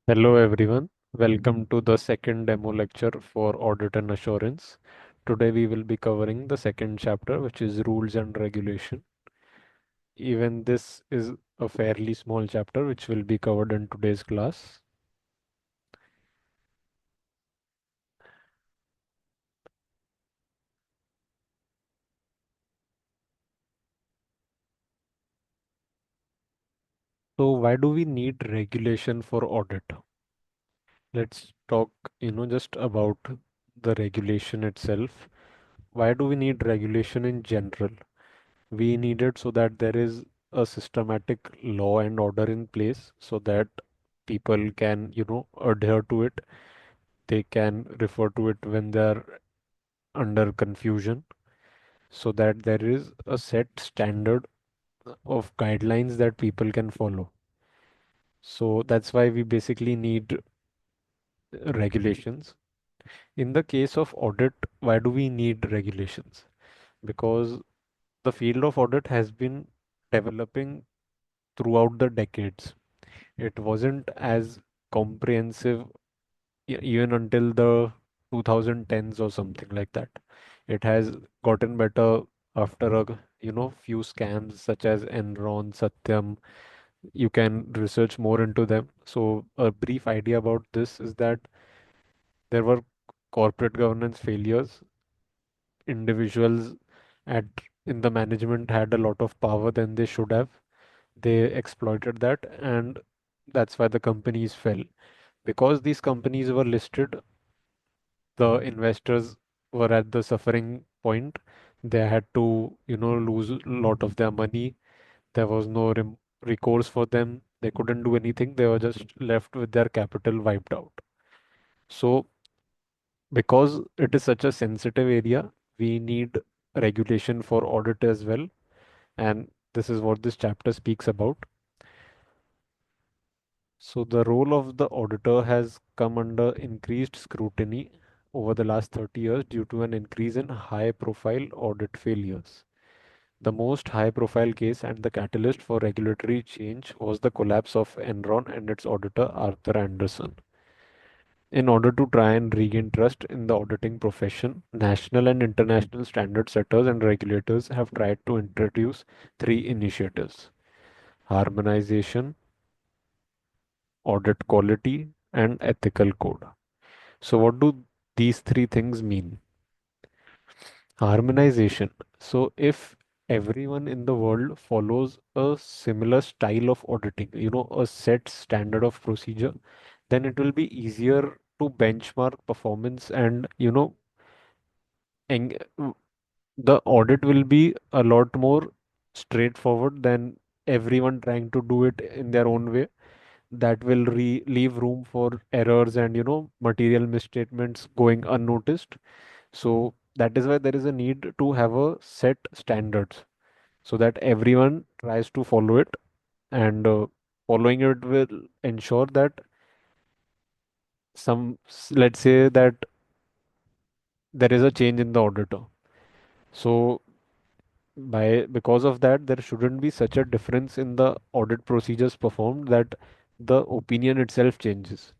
Hello everyone, welcome to the second demo lecture for Audit and Assurance. Today we will be covering the second chapter, which is Rules and Regulation. Even this is a fairly small chapter which will be covered in today's class. So why do we need regulation for audit? Let's talk, just about the regulation itself. Why do we need regulation in general? We need it so that there is a systematic law and order in place so that people can, adhere to it. They can refer to it when they're under confusion so that there is a set standard of guidelines that people can follow. So that's why we basically need regulations. In the case of audit, why do we need regulations? Because the field of audit has been developing throughout the decades. It wasn't as comprehensive even until the 2010s or something like that. It has gotten better after few scams such as Enron, Satyam. You can research more into them. So a brief idea about this is that there were corporate governance failures. Individuals at in the management had a lot of power than they should have. They exploited that, and that's why the companies fell. Because these companies were listed, the investors were at the suffering point. They had to, lose a lot of their money. There was no recourse for them. They couldn't do anything. They were just left with their capital wiped out. So, because it is such a sensitive area, we need regulation for audit as well. And this is what this chapter speaks about. So the role of the auditor has come under increased scrutiny over the last 30 years due to an increase in high-profile audit failures. The most high-profile case and the catalyst for regulatory change was the collapse of Enron and its auditor Arthur Anderson. In order to try and regain trust in the auditing profession, national and international standard setters and regulators have tried to introduce three initiatives: harmonization, audit quality, and ethical code. So, what do these three things mean? Harmonization. So, if everyone in the world follows a similar style of auditing, a set standard of procedure, then it will be easier to benchmark performance and, en- the audit will be a lot more straightforward than everyone trying to do it in their own way. That will leave room for errors and material misstatements going unnoticed. So that is why there is a need to have a set standards so that everyone tries to follow it, and following it will ensure that let's say that there is a change in the auditor. So because of that, there shouldn't be such a difference in the audit procedures performed that the opinion itself changes.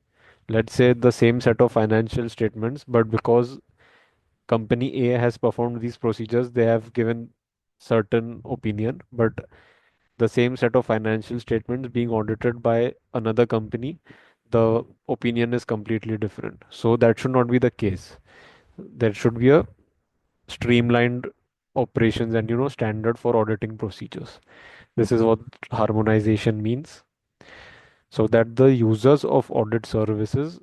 Let's say the same set of financial statements, but because company A has performed these procedures, they have given certain opinion, but the same set of financial statements being audited by another company, the opinion is completely different. So that should not be the case. There should be a streamlined operations and standard for auditing procedures. This is what harmonization means, so that the users of audit services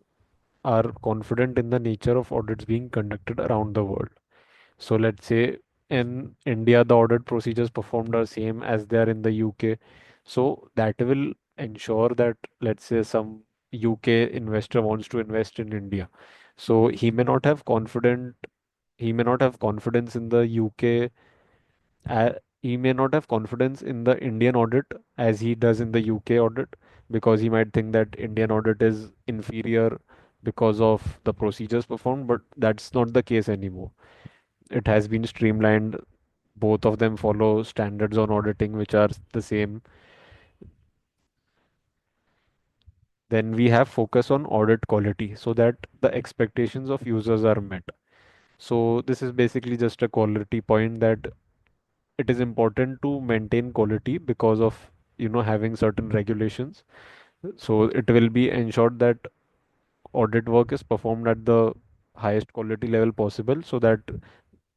are confident in the nature of audits being conducted around the world. So let's say in India, the audit procedures performed are same as they are in the UK. So that will ensure that, let's say, some UK investor wants to invest in India. So he may not have confidence in the UK. He may not have confidence in the Indian audit as he does in the UK audit, because he might think that Indian audit is inferior because of the procedures performed, but that's not the case anymore. It has been streamlined. Both of them follow standards on auditing, which are the same. Then we have focus on audit quality so that the expectations of users are met. So this is basically just a quality point that it is important to maintain quality because of having certain regulations. So it will be ensured that audit work is performed at the highest quality level possible so that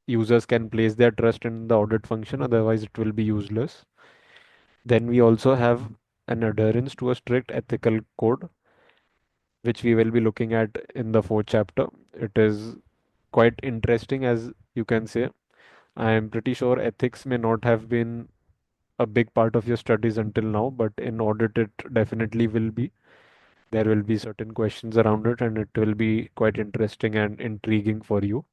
users can place their trust in the audit function, otherwise it will be useless. Then we also have an adherence to a strict ethical code, which we will be looking at in the fourth chapter. It is quite interesting, as you can say. I am pretty sure ethics may not have been a big part of your studies until now, but in audit it definitely will be. There will be certain questions around it, and it will be quite interesting and intriguing for you.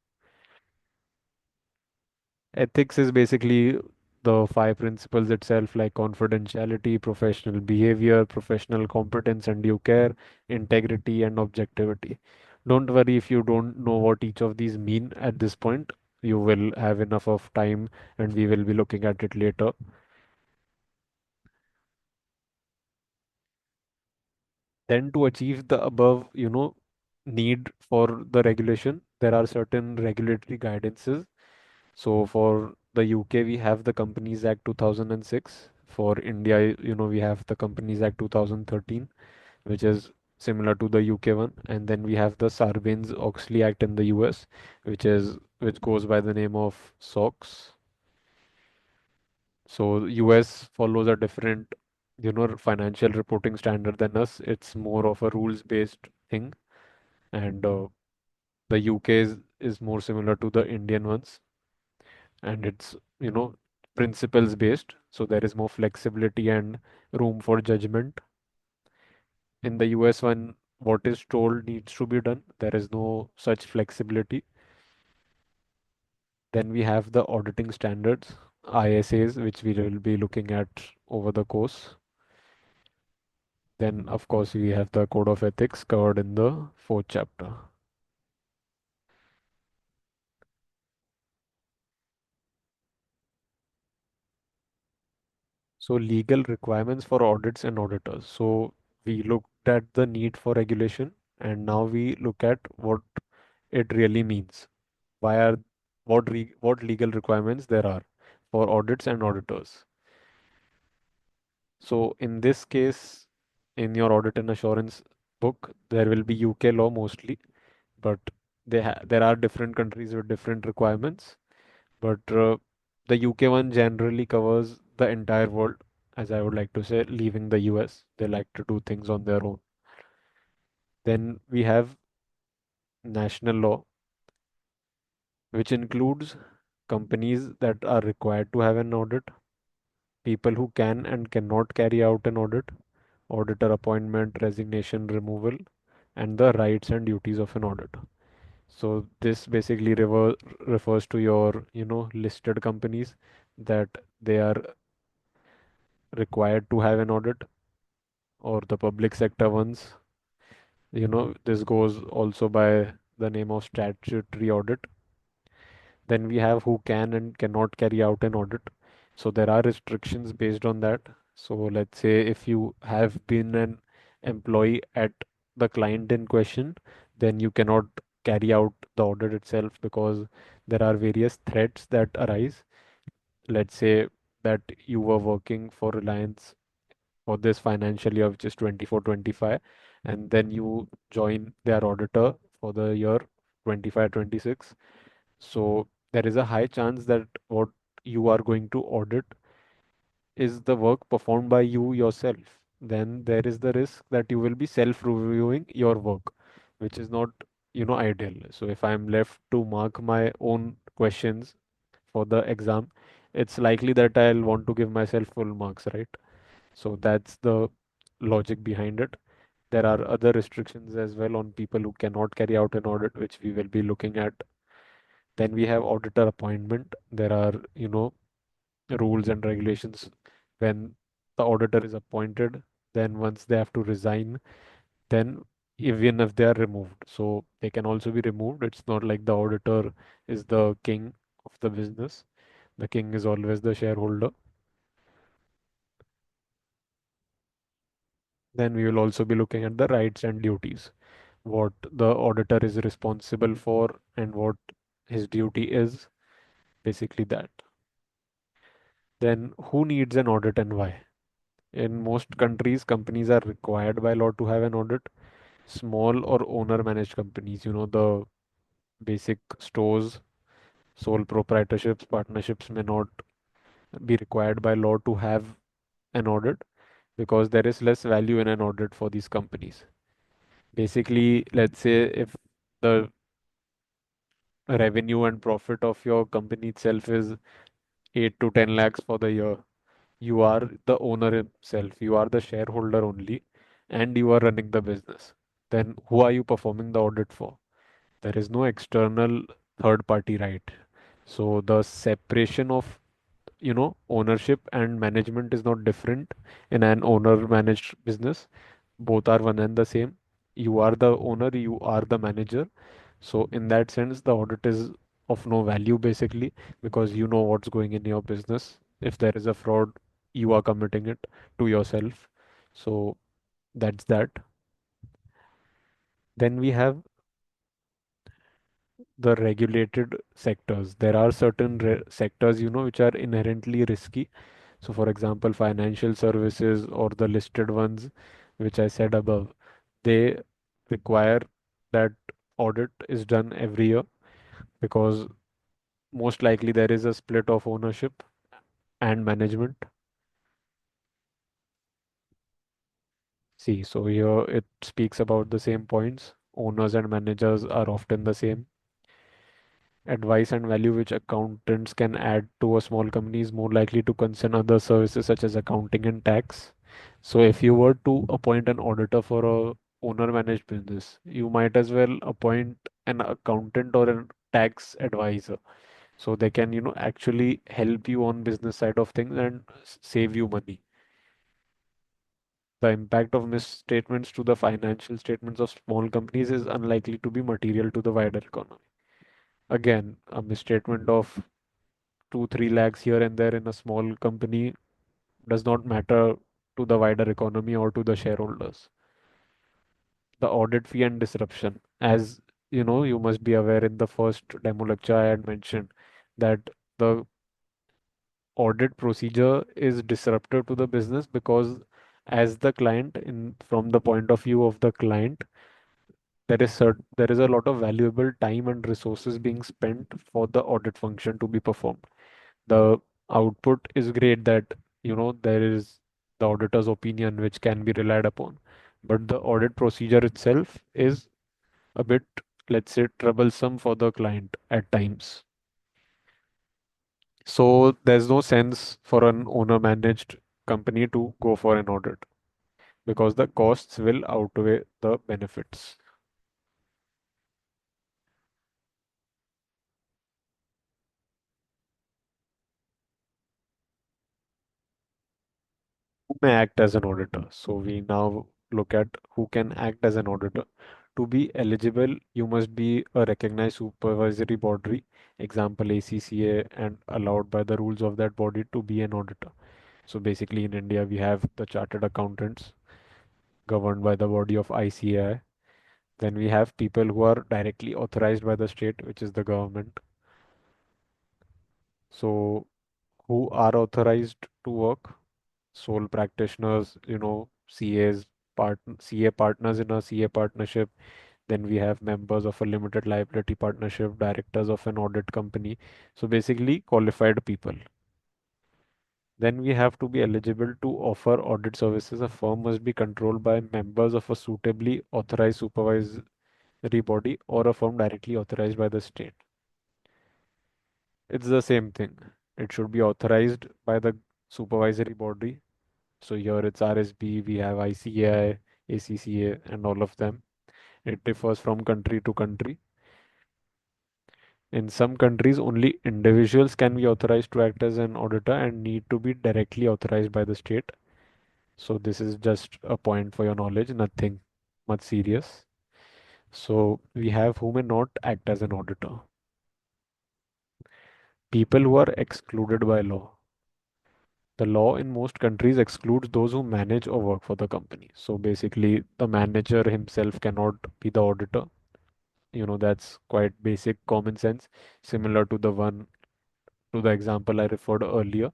Ethics is basically the five principles itself, like confidentiality, professional behavior, professional competence and due care, integrity, and objectivity. Don't worry if you don't know what each of these mean at this point. You will have enough of time, and we will be looking at it later. Then, to achieve the above, need for the regulation, there are certain regulatory guidances. So for the UK, we have the Companies Act 2006. For India, we have the Companies Act 2013, which is similar to the UK one. And then we have the Sarbanes-Oxley Act in the US, which goes by the name of SOX. So US follows a different, financial reporting standard than us. It's more of a rules-based thing, and the UK is more similar to the Indian ones, and it's principles based, so there is more flexibility and room for judgment. In the US one, what is told needs to be done. There is no such flexibility. Then we have the auditing standards, ISAs, which we will be looking at over the course. Then of course we have the code of ethics covered in the fourth chapter. So legal requirements for audits and auditors. So we looked at the need for regulation, and now we look at what it really means. Why are what legal requirements there are for audits and auditors. So in this case, in your audit and assurance book, there will be UK law mostly, but there are different countries with different requirements. But the UK one generally covers the entire world, as I would like to say, leaving the US. They like to do things on their own. Then we have national law, which includes companies that are required to have an audit, people who can and cannot carry out an audit, auditor appointment, resignation, removal, and the rights and duties of an auditor. So this basically refers to your, listed companies that they are required to have an audit, or the public sector ones. This goes also by the name of statutory audit. Then we have who can and cannot carry out an audit. So there are restrictions based on that. So let's say if you have been an employee at the client in question, then you cannot carry out the audit itself because there are various threats that arise. Let's say that you were working for Reliance for this financial year, which is 24-25, and then you join their auditor for the year 25-26. So there is a high chance that what you are going to audit is the work performed by you yourself. Then there is the risk that you will be self-reviewing your work, which is not, ideal. So if I'm left to mark my own questions for the exam, it's likely that I'll want to give myself full marks, right? So that's the logic behind it. There are other restrictions as well on people who cannot carry out an audit, which we will be looking at. Then we have auditor appointment. There are, rules and regulations when the auditor is appointed. Then once they have to resign, then even if they are removed, so they can also be removed. It's not like the auditor is the king of the business. The king is always the shareholder. Then we will also be looking at the rights and duties, what the auditor is responsible for and what his duty is, basically that. Then who needs an audit and why? In most countries, companies are required by law to have an audit. Small or owner managed companies, the basic stores, sole proprietorships, partnerships may not be required by law to have an audit because there is less value in an audit for these companies. Basically, let's say if the revenue and profit of your company itself is 8 to 10 lakhs for the year, you are the owner himself, you are the shareholder only, and you are running the business. Then who are you performing the audit for? There is no external third party, right? So the separation of ownership and management is not different in an owner managed business. Both are one and the same. You are the owner, you are the manager. So in that sense, the audit is of no value basically because you know what's going in your business. If there is a fraud, you are committing it to yourself. So that's that. Then we have the regulated sectors. There are certain sectors, which are inherently risky. So, for example, financial services or the listed ones, which I said above, they require that audit is done every year because most likely there is a split of ownership and management. See, so here it speaks about the same points. Owners and managers are often the same. Advice and value which accountants can add to a small company is more likely to concern other services such as accounting and tax. So if you were to appoint an auditor for a owner managed business, you might as well appoint an accountant or a tax advisor. So they can, actually help you on business side of things and save you money. The impact of misstatements to the financial statements of small companies is unlikely to be material to the wider economy. Again, a misstatement of 2 3 lakhs here and there in a small company does not matter to the wider economy or to the shareholders. The audit fee and disruption, as you must be aware in the first demo lecture I had mentioned that the audit procedure is disruptive to the business because as the client in from the point of view of the client there is a lot of valuable time and resources being spent for the audit function to be performed. The output is great that there is the auditor's opinion which can be relied upon, but the audit procedure itself is a bit, let's say, troublesome for the client at times. So there's no sense for an owner managed company to go for an audit because the costs will outweigh the benefits. Who may act as an auditor? So we now look at who can act as an auditor. To be eligible, you must be a recognized supervisory body, example ACCA, and allowed by the rules of that body to be an auditor. So basically, in India, we have the chartered accountants governed by the body of ICAI. Then we have people who are directly authorized by the state, which is the government. So who are authorized to work? Sole practitioners, CAs, CA partners in a CA partnership. Then we have members of a limited liability partnership, directors of an audit company. So basically, qualified people. Then we have to be eligible to offer audit services. A firm must be controlled by members of a suitably authorized supervisory body or a firm directly authorized by the state. It's the same thing. It should be authorized by the supervisory body. So here it's RSB, we have ICAI, ACCA, and all of them. It differs from country to country. In some countries, only individuals can be authorized to act as an auditor and need to be directly authorized by the state. So this is just a point for your knowledge, nothing much serious. So we have who may not act as an auditor. People who are excluded by law. The law in most countries excludes those who manage or work for the company. So basically, the manager himself cannot be the auditor. That's quite basic common sense, similar to the example I referred earlier,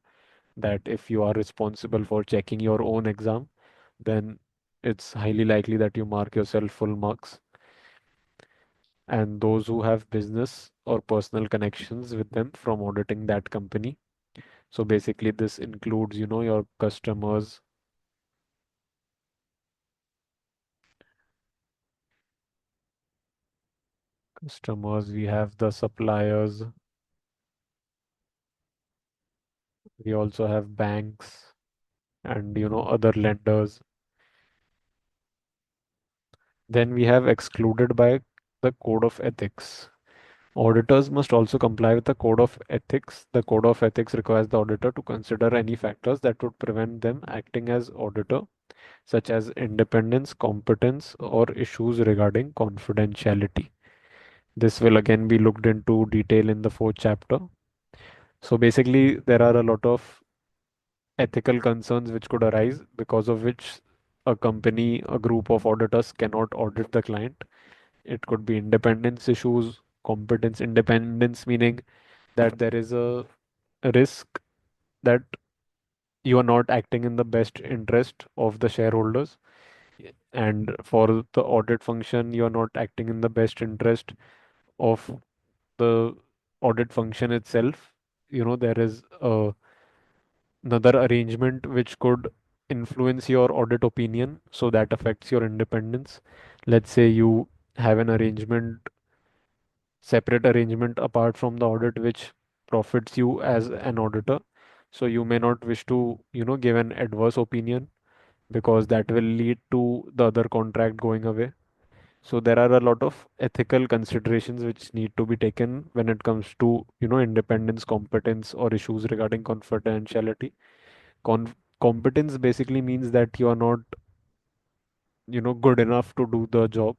that if you are responsible for checking your own exam, then it's highly likely that you mark yourself full marks. And those who have business or personal connections with them from auditing that company. So basically, this includes, your customers, we have the suppliers, we also have banks and, other lenders. Then we have excluded by the code of ethics. Auditors must also comply with the code of ethics. The code of ethics requires the auditor to consider any factors that would prevent them acting as auditor, such as independence, competence, or issues regarding confidentiality. This will again be looked into detail in the fourth chapter. So basically, there are a lot of ethical concerns which could arise because of which a company, a group of auditors cannot audit the client. It could be independence issues, competence independence, meaning that there is a risk that you are not acting in the best interest of the shareholders. And for the audit function, you are not acting in the best interest of the audit function itself. There is another arrangement which could influence your audit opinion, so that affects your independence. Let's say you have an arrangement, separate arrangement apart from the audit, which profits you as an auditor. So you may not wish to, give an adverse opinion because that will lead to the other contract going away. So there are a lot of ethical considerations which need to be taken when it comes to, independence, competence, or issues regarding confidentiality. Competence basically means that you are not, good enough to do the job.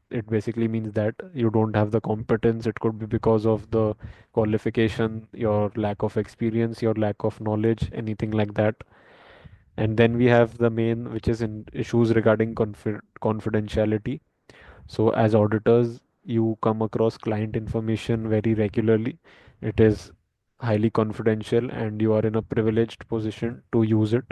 It basically means that you don't have the competence. It could be because of the qualification, your lack of experience, your lack of knowledge, anything like that. And then we have the main, which is in issues regarding confidentiality. So, as auditors, you come across client information very regularly. It is highly confidential, and you are in a privileged position to use it,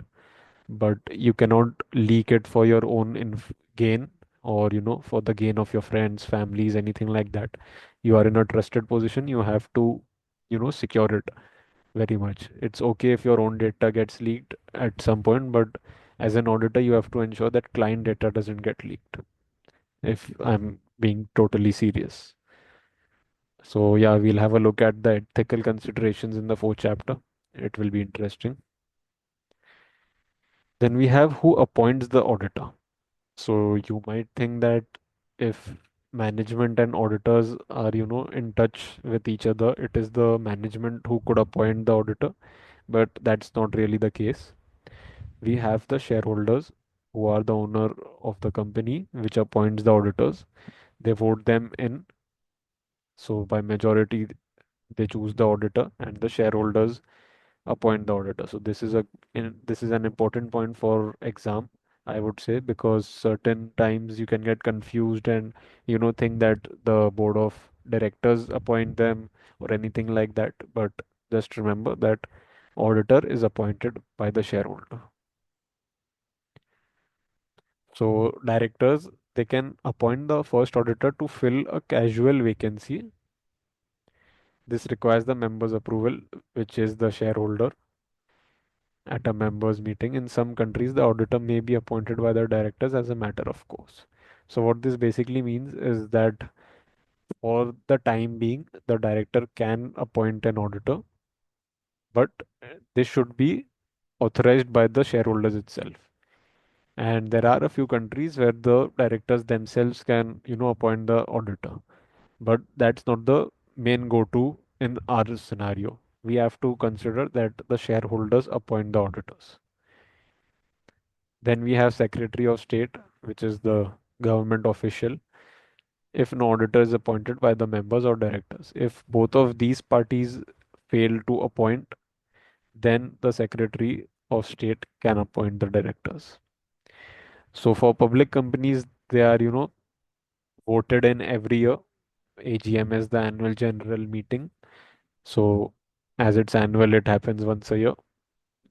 but you cannot leak it for your own gain, or, for the gain of your friends, families, anything like that. You are in a trusted position. You have to, secure it very much. It's okay if your own data gets leaked at some point, but as an auditor, you have to ensure that client data doesn't get leaked, if I'm being totally serious. So, yeah, we'll have a look at the ethical considerations in the fourth chapter. It will be interesting. Then we have who appoints the auditor. So, you might think that if management and auditors are, in touch with each other, it is the management who could appoint the auditor, but that's not really the case. We have the shareholders who are the owner of the company, which appoints the auditors. They vote them in. So, by majority, they choose the auditor, and the shareholders appoint the auditor. So this is an important point for exam, I would say, because certain times you can get confused and, think that the board of directors appoint them or anything like that. But just remember that auditor is appointed by the shareholder. So directors, they can appoint the first auditor to fill a casual vacancy. This requires the members' approval, which is the shareholder, at a members meeting. In some countries, the auditor may be appointed by the directors as a matter of course. So what this basically means is that for the time being, the director can appoint an auditor, but this should be authorized by the shareholders itself. And there are a few countries where the directors themselves can, appoint the auditor. But that's not the main go-to in our scenario. We have to consider that the shareholders appoint the auditors. Then we have Secretary of State, which is the government official, if an auditor is appointed by the members or directors. If both of these parties fail to appoint, Then the Secretary of State can appoint the directors. So for public companies, they are, voted in every year. AGM is the annual general meeting. So as it's annual, it happens once a year.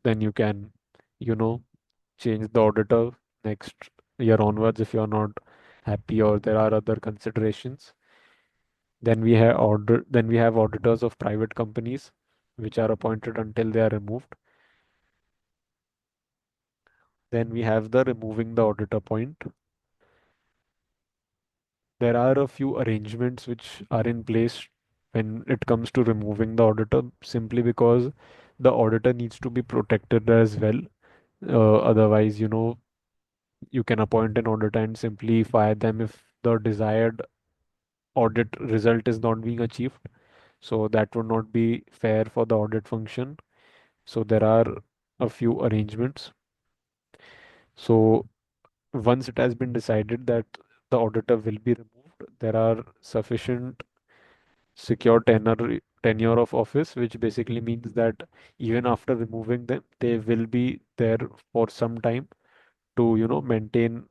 Then you can, you know, change the auditor next year onwards if you're not happy or there are other considerations. Then we have auditors of private companies, which are appointed until they are removed. Then we have the removing the auditor point. There are a few arrangements which are in place when it comes to removing the auditor, simply because the auditor needs to be protected as well. Otherwise, you can appoint an auditor and simply fire them if the desired audit result is not being achieved. So that would not be fair for the audit function. So there are a few arrangements. So once it has been decided that the auditor will be removed, there are sufficient secure tenure of office, which basically means that even after removing them, they will be there for some time to, maintain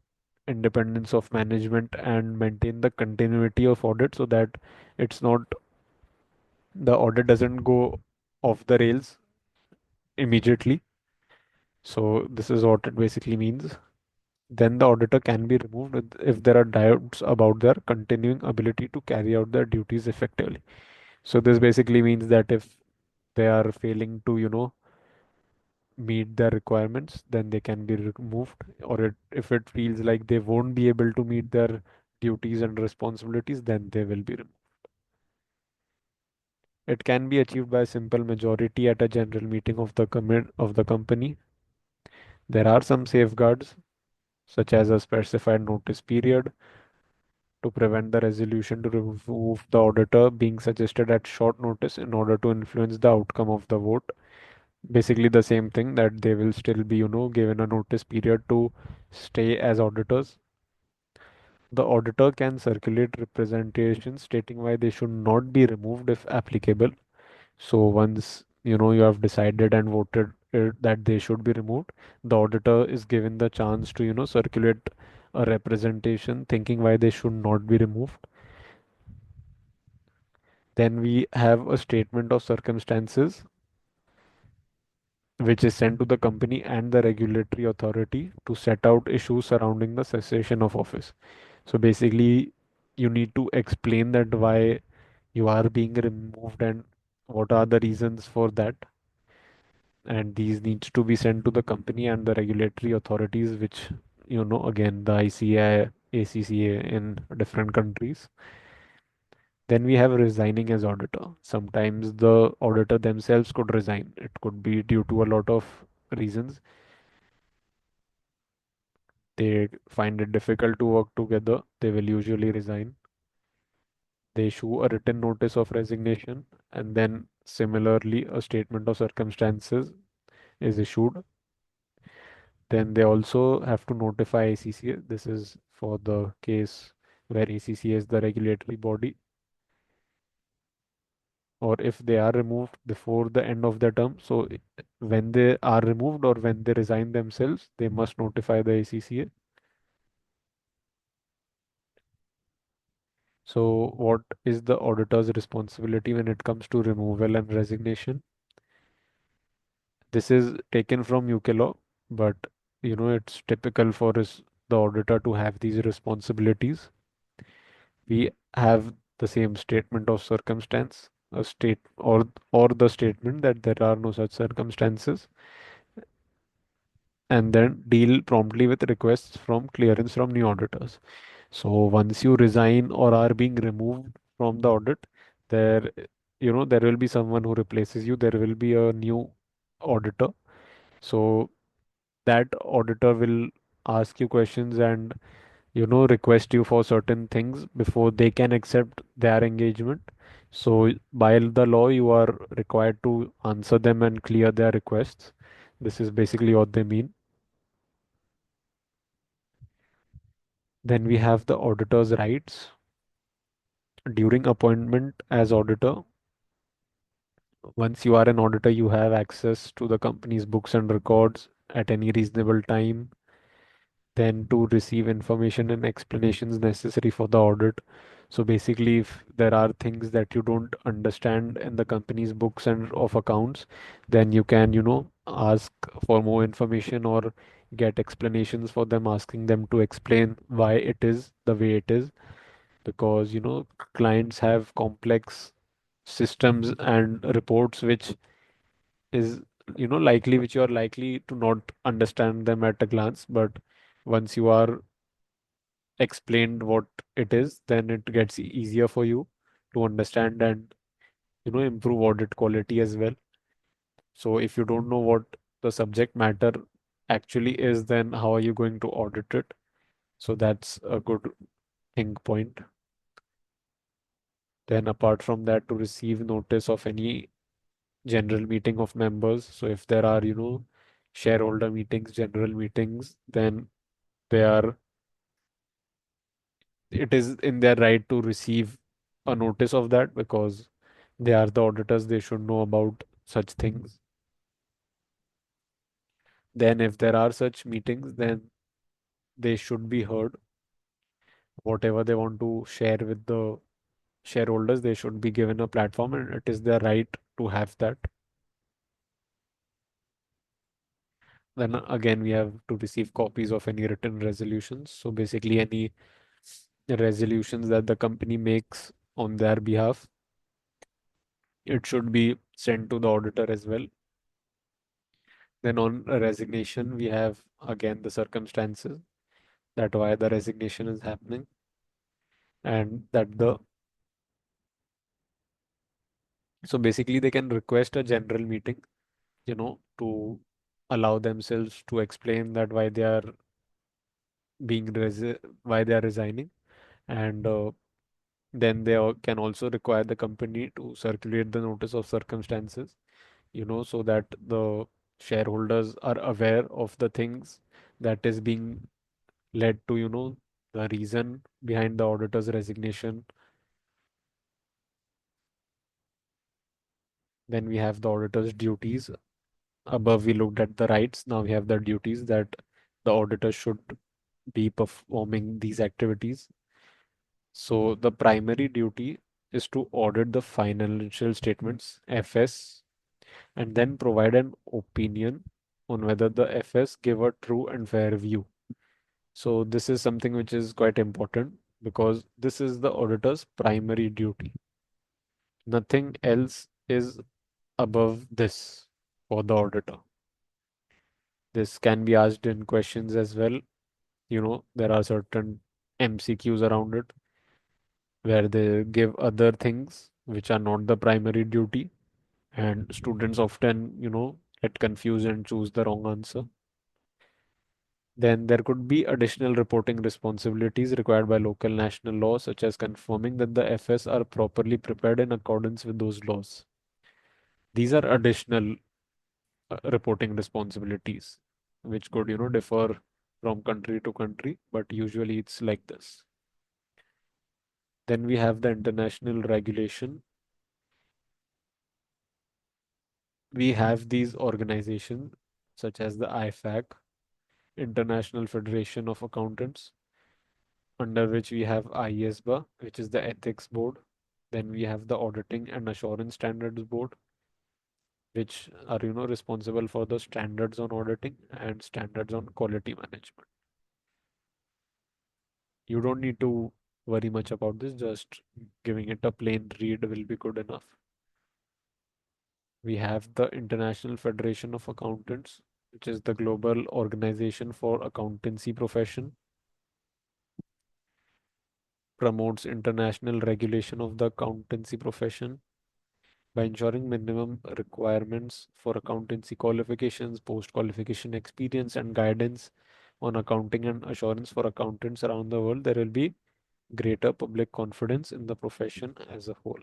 independence of management and maintain the continuity of audit so that it's not the audit doesn't go off the rails immediately. So this is what it basically means. Then the auditor can be removed if there are doubts about their continuing ability to carry out their duties effectively. So this basically means that if they are failing to, meet their requirements, then they can be removed. Or if it feels like they won't be able to meet their duties and responsibilities, then they will be removed. It can be achieved by a simple majority at a general meeting of the company. There are some safeguards, such as a specified notice period to prevent the resolution to remove the auditor being suggested at short notice in order to influence the outcome of the vote. Basically the same thing, that they will still be, given a notice period to stay as auditors. The auditor can circulate representations stating why they should not be removed if applicable. So once, you have decided and voted that they should be removed, the auditor is given the chance to, circulate a representation thinking why they should not be removed. Then we have a statement of circumstances which is sent to the company and the regulatory authority to set out issues surrounding the cessation of office. So basically, you need to explain that why you are being removed and what are the reasons for that. And these needs to be sent to the company and the regulatory authorities, which, again, the ICA, ACCA in different countries. Then we have resigning as auditor. Sometimes the auditor themselves could resign. It could be due to a lot of reasons. They find it difficult to work together. They will usually resign. They issue a written notice of resignation, and then similarly, a statement of circumstances is issued. Then they also have to notify ACCA. This is for the case where ACCA is the regulatory body, or if they are removed before the end of the term. So when they are removed or when they resign themselves, they must notify the ACCA. So what is the auditor's responsibility when it comes to removal and resignation? This is taken from UK law, but it's typical for us, the auditor, to have these responsibilities. We have the same statement of circumstance, a state or the statement that there are no such circumstances, and then deal promptly with requests from clearance from new auditors. So once you resign or are being removed from the audit, there there will be someone who replaces you. There will be a new auditor. So that auditor will ask you questions and request you for certain things before they can accept their engagement. So by the law, you are required to answer them and clear their requests. This is basically what they mean. Then we have the auditor's rights. During appointment as auditor, Once you are an auditor, you have access to the company's books and records at any reasonable time, then to receive information and explanations necessary for the audit. So basically, if there are things that you don't understand in the company's books and of accounts, then you can, ask for more information or get explanations for them, asking them to explain why it is the way it is. Because, clients have complex systems and reports is, which you are likely to not understand them at a glance, but once you are explained what it is, then it gets easier for you to understand and improve audit quality as well. So if you don't know what the subject matter actually is, then how are you going to audit it? So that's a good thing point. Then apart from that, to receive notice of any general meeting of members. So if there are, shareholder meetings, general meetings, then they are it is in their right to receive a notice of that, because they are the auditors, they should know about such things. Then if there are such meetings, then they should be heard. Whatever they want to share with the shareholders, they should be given a platform, and it is their right to have that. Then again, we have to receive copies of any written resolutions. So basically, any resolutions that the company makes on their behalf, it should be sent to the auditor as well. Then on a resignation, we have again the circumstances that why the resignation is happening, and that the so basically they can request a general meeting, to allow themselves to explain that why they are why they are resigning, and then they can also require the company to circulate the notice of circumstances, so that the shareholders are aware of the things that is being led to, the reason behind the auditor's resignation. Then we have the auditor's duties. Above, we looked at the rights. Now we have the duties that the auditor should be performing these activities. So the primary duty is to audit the financial statements, FS, and then provide an opinion on whether the FS give a true and fair view. So this is something which is quite important, because this is the auditor's primary duty. Nothing else is above this for the auditor. This can be asked in questions as well. There are certain MCQs around it where they give other things which are not the primary duty, and students often, get confused and choose the wrong answer. Then there could be additional reporting responsibilities required by local national laws, such as confirming that the FS are properly prepared in accordance with those laws. These are additional reporting responsibilities, which could, differ from country to country, but usually it's like this. Then we have the international regulation. We have these organizations such as the IFAC, International Federation of Accountants, under which we have IESBA, which is the Ethics Board. Then we have the Auditing and Assurance Standards Board, which are, responsible for the standards on auditing and standards on quality management. You don't need to worry much about this, just giving it a plain read will be good enough. We have the International Federation of Accountants, which is the global organization for accountancy profession, promotes international regulation of the accountancy profession by ensuring minimum requirements for accountancy qualifications, post-qualification experience, and guidance on accounting and assurance for accountants around the world. There will be greater public confidence in the profession as a whole.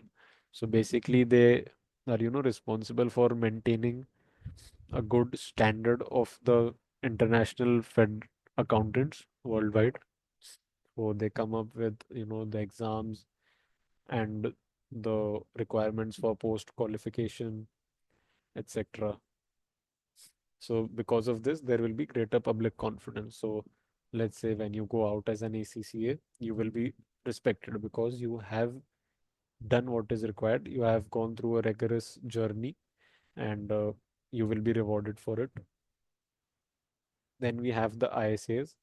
So basically, they are, responsible for maintaining a good standard of the international Fed accountants worldwide. So they come up with, the exams and the requirements for post qualification. etc. So because of this, there will be greater public confidence. So let's say when you go out as an ACCA, you will be respected because you have done what is required. You have gone through a rigorous journey and you will be rewarded for it. Then we have the ISAs,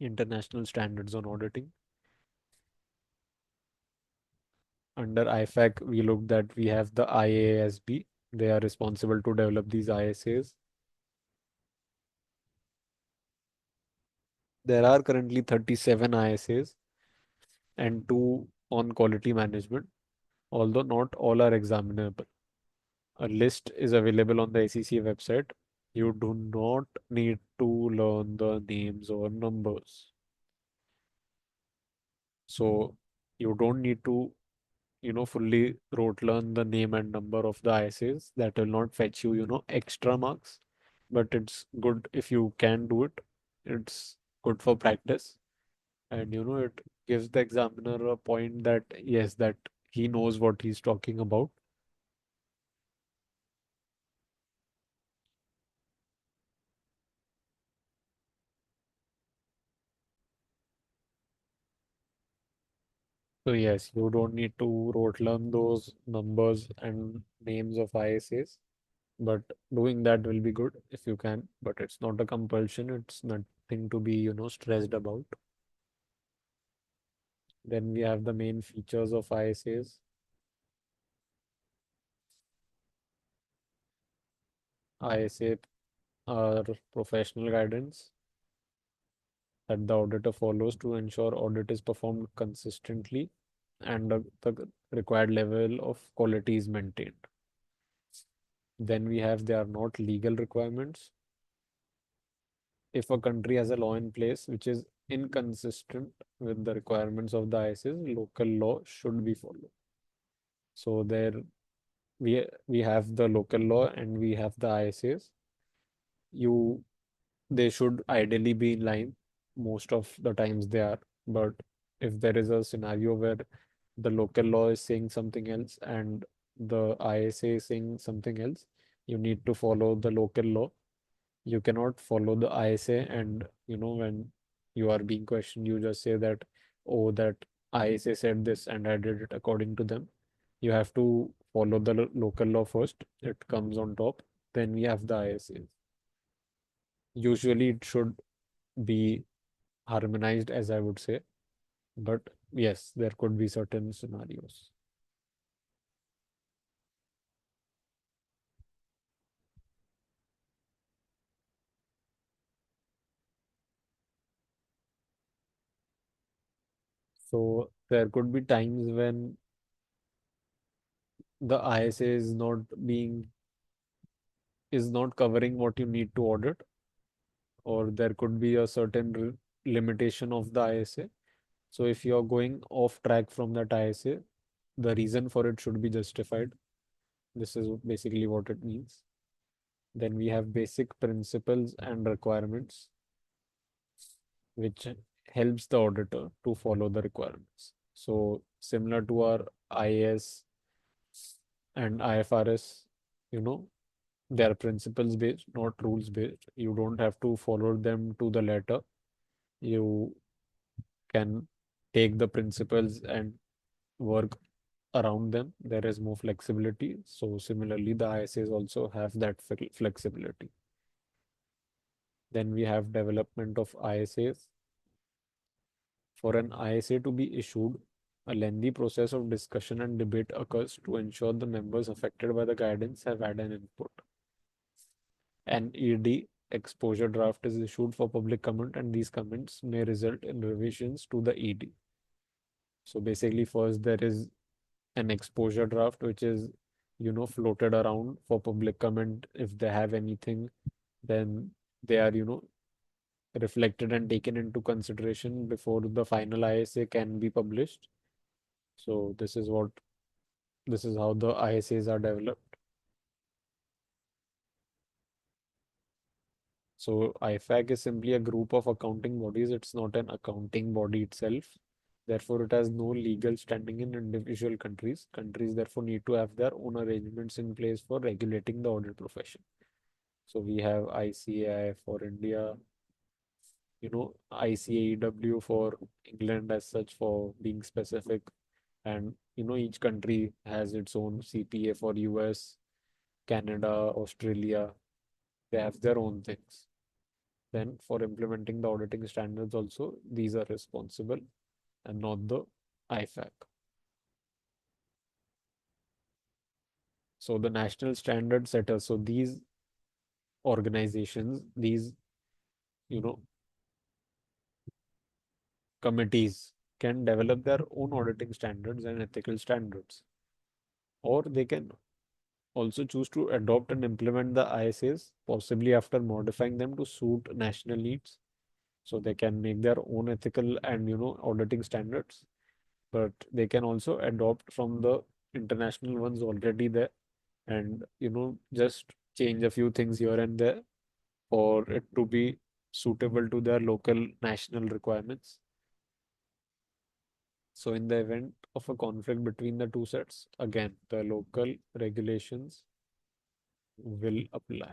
International Standards on Auditing. Under IFAC, we looked at we have the IASB. They are responsible to develop these ISAs. There are currently 37 ISAs and two on quality management, although not all are examinable. A list is available on the ACCA website. You do not need to learn the names or numbers. So you don't need to, fully rote learn the name and number of the ISAs. That will not fetch you, extra marks. But it's good if you can do it. It's good for practice. And, it gives the examiner a point that, yes, that he knows what he's talking about. So yes, you don't need to rote learn those numbers and names of ISAs, but doing that will be good if you can. But it's not a compulsion. It's nothing to be, stressed about. Then we have the main features of ISAs. ISA are professional guidance that the auditor follows to ensure audit is performed consistently and the required level of quality is maintained. Then we have they are not legal requirements. If a country has a law in place which is inconsistent with the requirements of the ISIS, local law should be followed. So there we have the local law and we have the ISIS. You They should ideally be in line. Most of the times they are, but if there is a scenario where the local law is saying something else and the ISA is saying something else, you need to follow the local law. You cannot follow the ISA and when you are being questioned, you just say that, oh, that ISA said this and I did it according to them. You have to follow the local law first. It comes on top. Then we have the ISA. Usually it should be harmonized, as I would say, but yes, there could be certain scenarios. So there could be times when the ISA is not covering what you need to audit, or there could be a certain limitation of the ISA. So if you're going off track from that ISA, the reason for it should be justified. This is basically what it means. Then we have basic principles and requirements, which helps the auditor to follow the requirements. So similar to our IAS and IFRS, you know, they are principles based, not rules based. You don't have to follow them to the letter. You can take the principles and work around them. There is more flexibility. So similarly, the ISAs also have that flexibility. Then we have development of ISAs. For an ISA to be issued, a lengthy process of discussion and debate occurs to ensure the members affected by the guidance have had an input. An ED exposure draft is issued for public comment, and these comments may result in revisions to the ED. So basically, first there is an exposure draft which is, floated around for public comment. If they have anything, then they are, reflected and taken into consideration before the final ISA can be published. So this is how the ISAs are developed. So IFAC is simply a group of accounting bodies. It's not an accounting body itself. Therefore, it has no legal standing in individual countries. Countries therefore need to have their own arrangements in place for regulating the audit profession. So we have ICAI for India, ICAEW for England as such for being specific. And each country has its own CPA for US, Canada, Australia. They have their own things. Then for implementing the auditing standards also, these are responsible and not the IFAC. So the national standard setters, so these organizations, these, you know, committees can develop their own auditing standards and ethical standards, or they can also choose to adopt and implement the ISAs, possibly after modifying them to suit national needs. So they can make their own ethical and auditing standards, but they can also adopt from the international ones already there, and just change a few things here and there for it to be suitable to their local national requirements. So in the event of a conflict between the two sets, again, the local regulations will apply.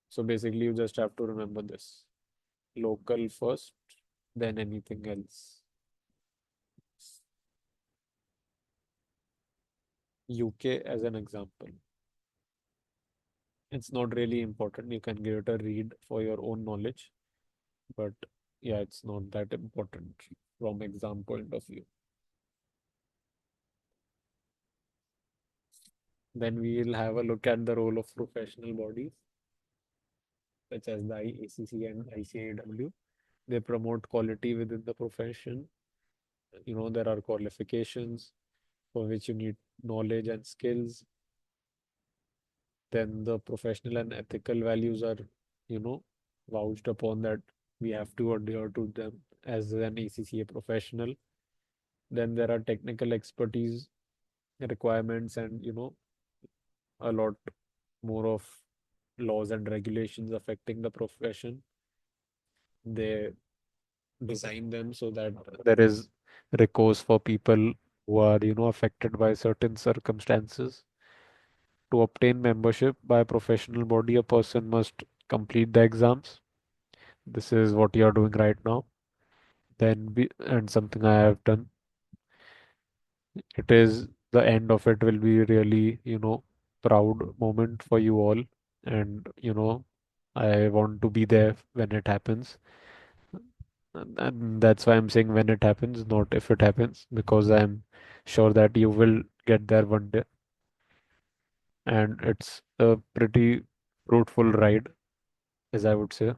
So basically, you just have to remember this. Local first, then anything else. UK as an example. It's not really important. You can give it a read for your own knowledge, but yeah, it's not that important from exam point of view. Then we will have a look at the role of professional bodies such as the ACCA and ICAW. They promote quality within the profession. There are qualifications for which you need knowledge and skills. Then the professional and ethical values are, you know, vouched upon that we have to adhere to them as an ACCA professional. Then there are technical expertise requirements and, a lot more of laws and regulations affecting the profession. They design them so that there is recourse for people who are, affected by certain circumstances. To obtain membership by a professional body, a person must complete the exams. This is what you are doing right now. And something I have done. It is the end of it will be really, proud moment for you all. And, I want to be there when it happens. And that's why I'm saying when it happens, not if it happens, because I'm sure that you will get there one day. And it's a pretty fruitful ride, as I would say.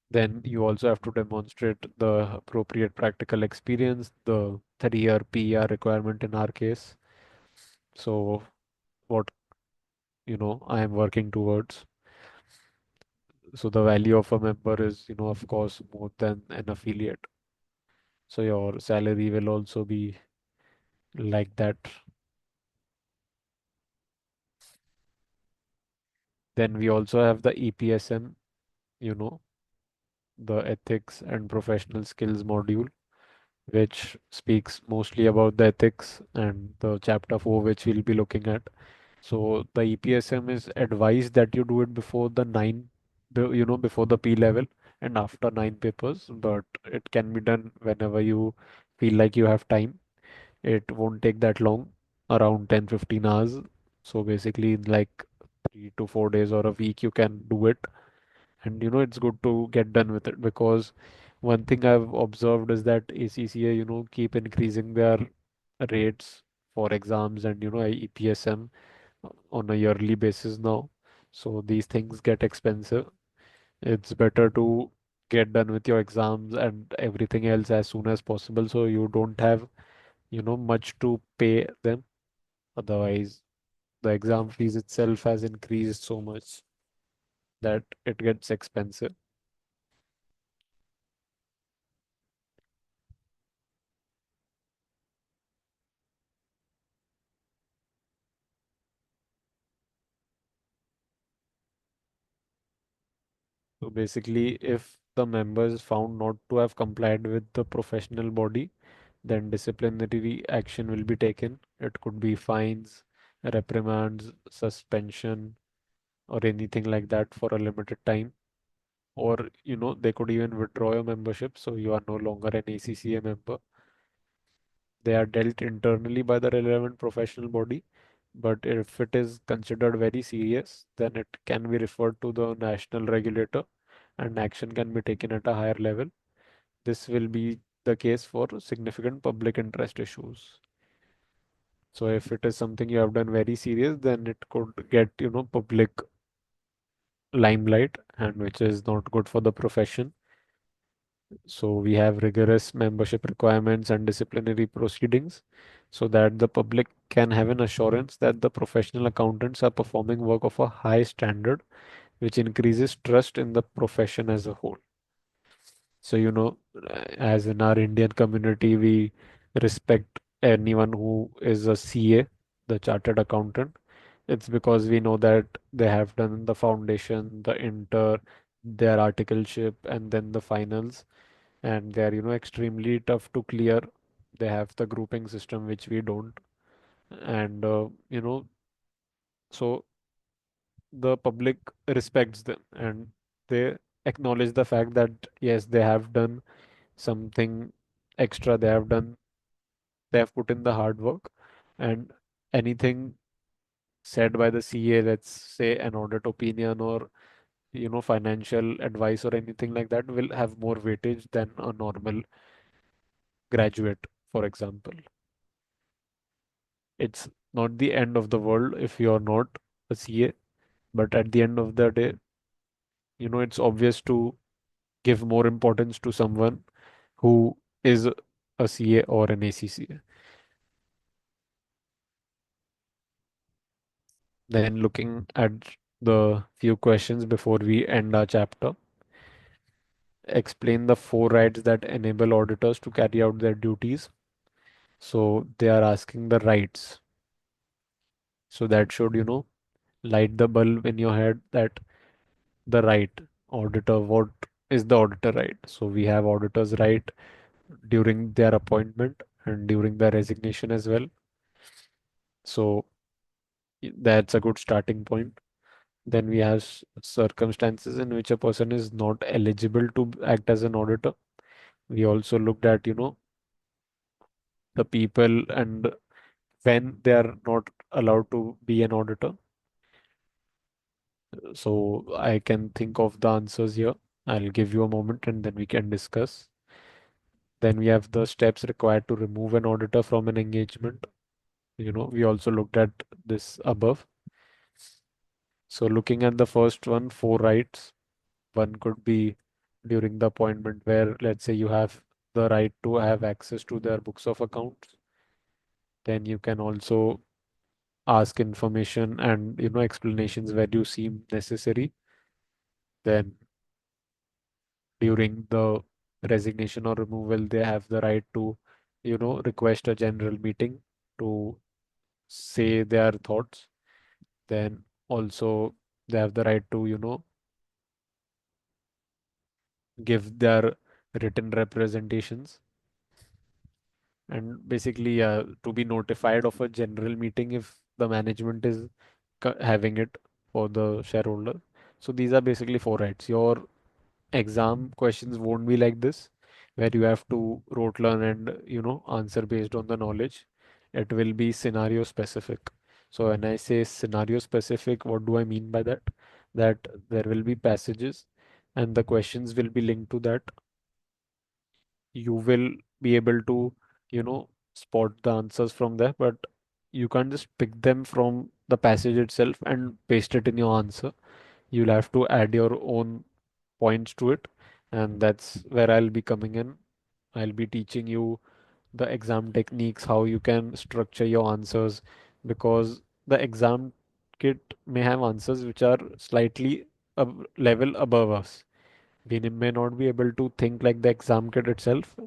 Then you also have to demonstrate the appropriate practical experience, the 3-year PER requirement in our case. So what, I am working towards. So the value of a member is, of course, more than an affiliate. So your salary will also be like that. Then we also have the EPSM, you know, the ethics and professional skills module, which speaks mostly about the ethics, and the chapter 4, which we'll be looking at. So the EPSM is advised that you do it before the before the P level and after 9 papers, but it can be done whenever you feel like you have time. It won't take that long, around 10-15 hours. So basically, in like 3 to 4 days or a week, you can do it. And it's good to get done with it, because one thing I've observed is that ACCA, keep increasing their rates for exams and, EPSM on a yearly basis now. So these things get expensive. It's better to get done with your exams and everything else as soon as possible so you don't have, much to pay them. Otherwise, the exam fees itself has increased so much that it gets expensive. So basically, if the member is found not to have complied with the professional body, then disciplinary action will be taken. It could be fines, reprimands, suspension, or anything like that for a limited time. Or, they could even withdraw your membership, so you are no longer an ACCA member. They are dealt internally by the relevant professional body, but if it is considered very serious, then it can be referred to the national regulator and action can be taken at a higher level. This will be the case for significant public interest issues. So if it is something you have done very serious, then it could get, public limelight, and which is not good for the profession. So we have rigorous membership requirements and disciplinary proceedings so that the public can have an assurance that the professional accountants are performing work of a high standard, which increases trust in the profession as a whole. So, as in our Indian community, we respect anyone who is a CA, the chartered accountant. It's because we know that they have done the foundation, the inter, their articleship, and then the finals, and they're, extremely tough to clear. They have the grouping system, which we don't. And, so the public respects them and they acknowledge the fact that, yes, they have done something extra. They have put in the hard work, and anything said by the CA, let's say an audit opinion or financial advice or anything like that, will have more weightage than a normal graduate, for example. It's not the end of the world if you're not a CA, but at the end of the day, it's obvious to give more importance to someone who is a CA or an ACCA. Then looking at the few questions before we end our chapter, explain the four rights that enable auditors to carry out their duties. So they are asking the rights. So that should, light the bulb in your head that the right auditor, what is the auditor right? So we have auditors right during their appointment and during their resignation as well. So that's a good starting point. Then we have circumstances in which a person is not eligible to act as an auditor. We also looked at, the people and when they are not allowed to be an auditor. So I can think of the answers here. I'll give you a moment and then we can discuss. Then we have the steps required to remove an auditor from an engagement. We also looked at this above. So looking at the first one, four rights. One could be during the appointment where, let's say, you have the right to have access to their books of accounts. Then you can also ask information and, explanations where you seem necessary. Then during the resignation or removal, they have the right to, request a general meeting to say their thoughts. Then also they have the right to, give their written representations and basically to be notified of a general meeting if the management is having it for the shareholder. So these are basically four rights. Your exam questions won't be like this, where you have to rote learn and answer based on the knowledge. It will be scenario specific. So when I say scenario specific, what do I mean by that? That there will be passages and the questions will be linked to that. You will be able to, spot the answers from there, but you can't just pick them from the passage itself and paste it in your answer. You'll have to add your own points to it, and that's where I'll be coming in. I'll be teaching you the exam techniques, how you can structure your answers, because the exam kit may have answers which are slightly a level above us. We may not be able to think like the exam kit itself.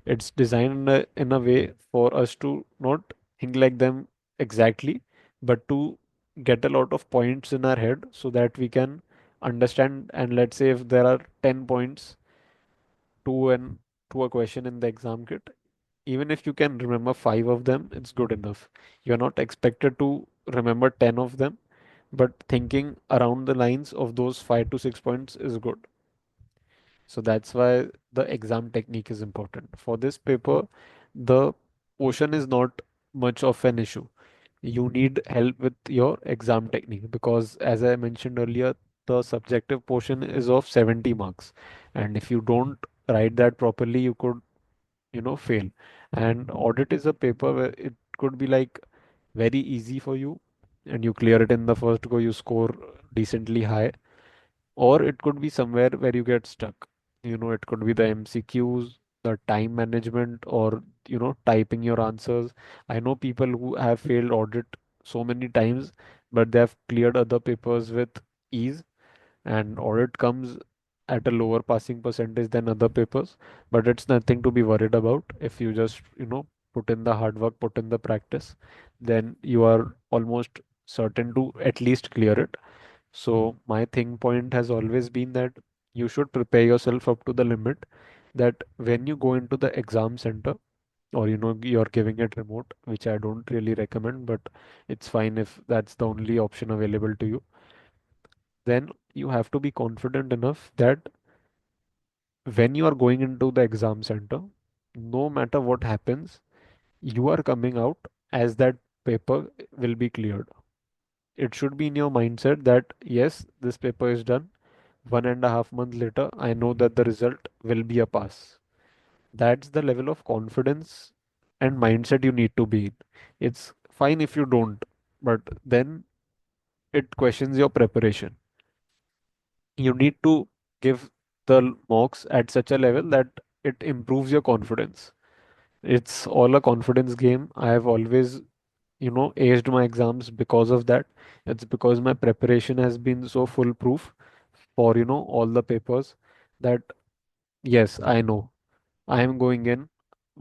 It's designed in a way for us to not think like them exactly, but to get a lot of points in our head so that we can understand, and let's say if there are 10 points to an to a question in the exam kit, even if you can remember 5 of them, it's good enough. You're not expected to remember 10 of them, but thinking around the lines of those 5 to 6 points is good. So that's why the exam technique is important. For this paper, the portion is not much of an issue. You need help with your exam technique because, as I mentioned earlier, the subjective portion is of 70 marks. And if you don't write that properly, you could, fail. And audit is a paper where it could be like very easy for you and you clear it in the first go, you score decently high, or it could be somewhere where you get stuck. It could be the MCQs, the time management, or typing your answers. I know people who have failed audit so many times, but they have cleared other papers with ease, and audit comes at a lower passing percentage than other papers, but it's nothing to be worried about. If you just put in the hard work, put in the practice, then you are almost certain to at least clear it. So my thing point has always been that you should prepare yourself up to the limit, that when you go into the exam center, or you're giving it remote, which I don't really recommend, but it's fine if that's the only option available to you. Then you have to be confident enough that when you are going into the exam center, no matter what happens, you are coming out as that paper will be cleared. It should be in your mindset that yes, this paper is done. 1.5 months later, I know that the result will be a pass. That's the level of confidence and mindset you need to be in. It's fine if you don't, but then it questions your preparation. You need to give the mocks at such a level that it improves your confidence. It's all a confidence game. I have always, aced my exams because of that. It's because my preparation has been so foolproof for, all the papers, that yes, I know I am going in.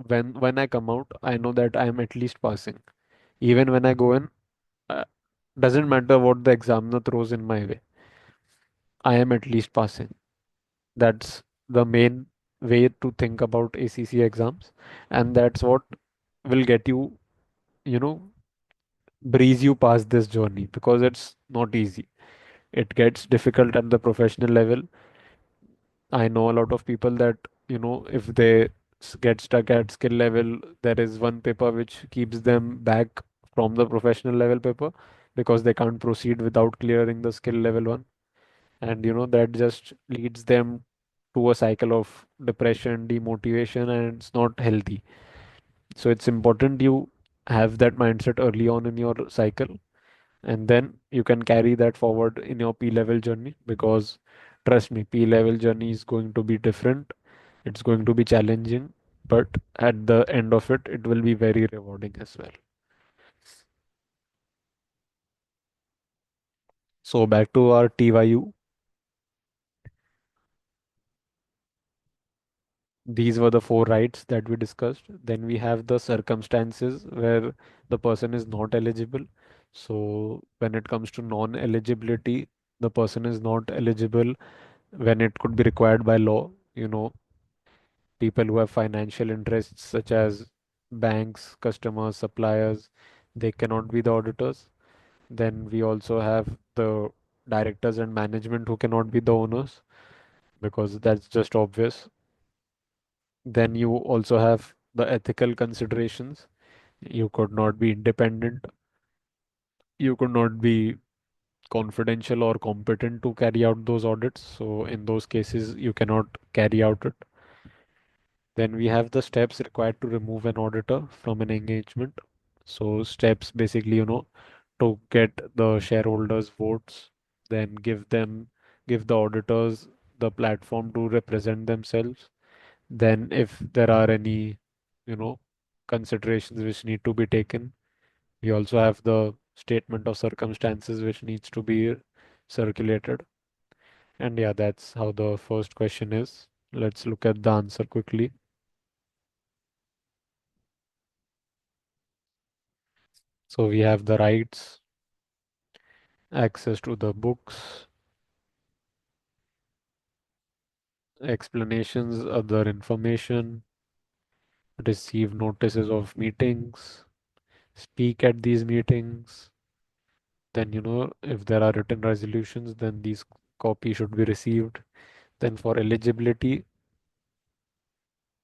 When I come out, I know that I am at least passing. Even when I go in, uh, doesn't matter what the examiner throws in my way, I am at least passing. That's the main way to think about ACC exams, and that's what will get you, you know, breeze you past this journey, because it's not easy. It gets difficult at the professional level. I know a lot of people that, if they get stuck at skill level, there is one paper which keeps them back from the professional level paper because they can't proceed without clearing the skill level one. And, that just leads them to a cycle of depression, demotivation, and it's not healthy. So it's important you have that mindset early on in your cycle, and then you can carry that forward in your P level journey, because trust me, P level journey is going to be different. It's going to be challenging, but at the end of it, it will be very rewarding as well. So back to our TYU. These were the four rights that we discussed. Then we have the circumstances where the person is not eligible. So when it comes to non-eligibility, the person is not eligible when it could be required by law. People who have financial interests such as banks, customers, suppliers, they cannot be the auditors. Then we also have the directors and management who cannot be the owners, because that's just obvious. Then you also have the ethical considerations. You could not be independent. You could not be confidential or competent to carry out those audits. So in those cases, you cannot carry out it. Then we have the steps required to remove an auditor from an engagement. So steps basically, to get the shareholders' votes, then give the auditors the platform to represent themselves. Then if there are any, you know, considerations which need to be taken, we also have the statement of circumstances which needs to be circulated. And yeah, that's how the first question is. Let's look at the answer quickly. So we have the rights, access to the books, explanations, other information, receive notices of meetings, speak at these meetings. Then, if there are written resolutions, then these copy should be received. Then for eligibility,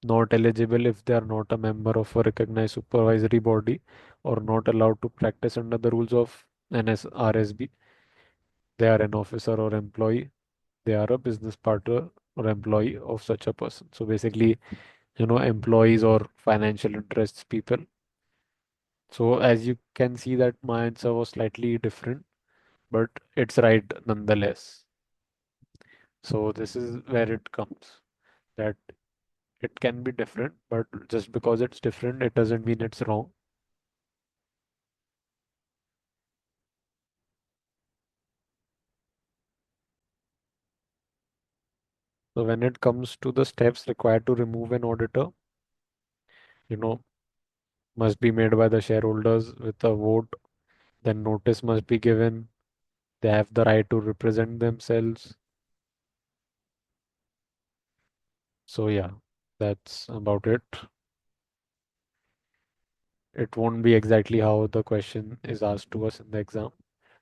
not eligible if they are not a member of a recognized supervisory body or not allowed to practice under the rules of NSRSB. They are an officer or employee. They are a business partner or employee of such a person. So basically, employees or financial interests people. So as you can see that my answer was slightly different, but it's right nonetheless. So this is where it comes that it can be different, but just because it's different, it doesn't mean it's wrong. So when it comes to the steps required to remove an auditor, you know, must be made by the shareholders with a vote. Then notice must be given. They have the right to represent themselves. So yeah, that's about it. It won't be exactly how the question is asked to us in the exam.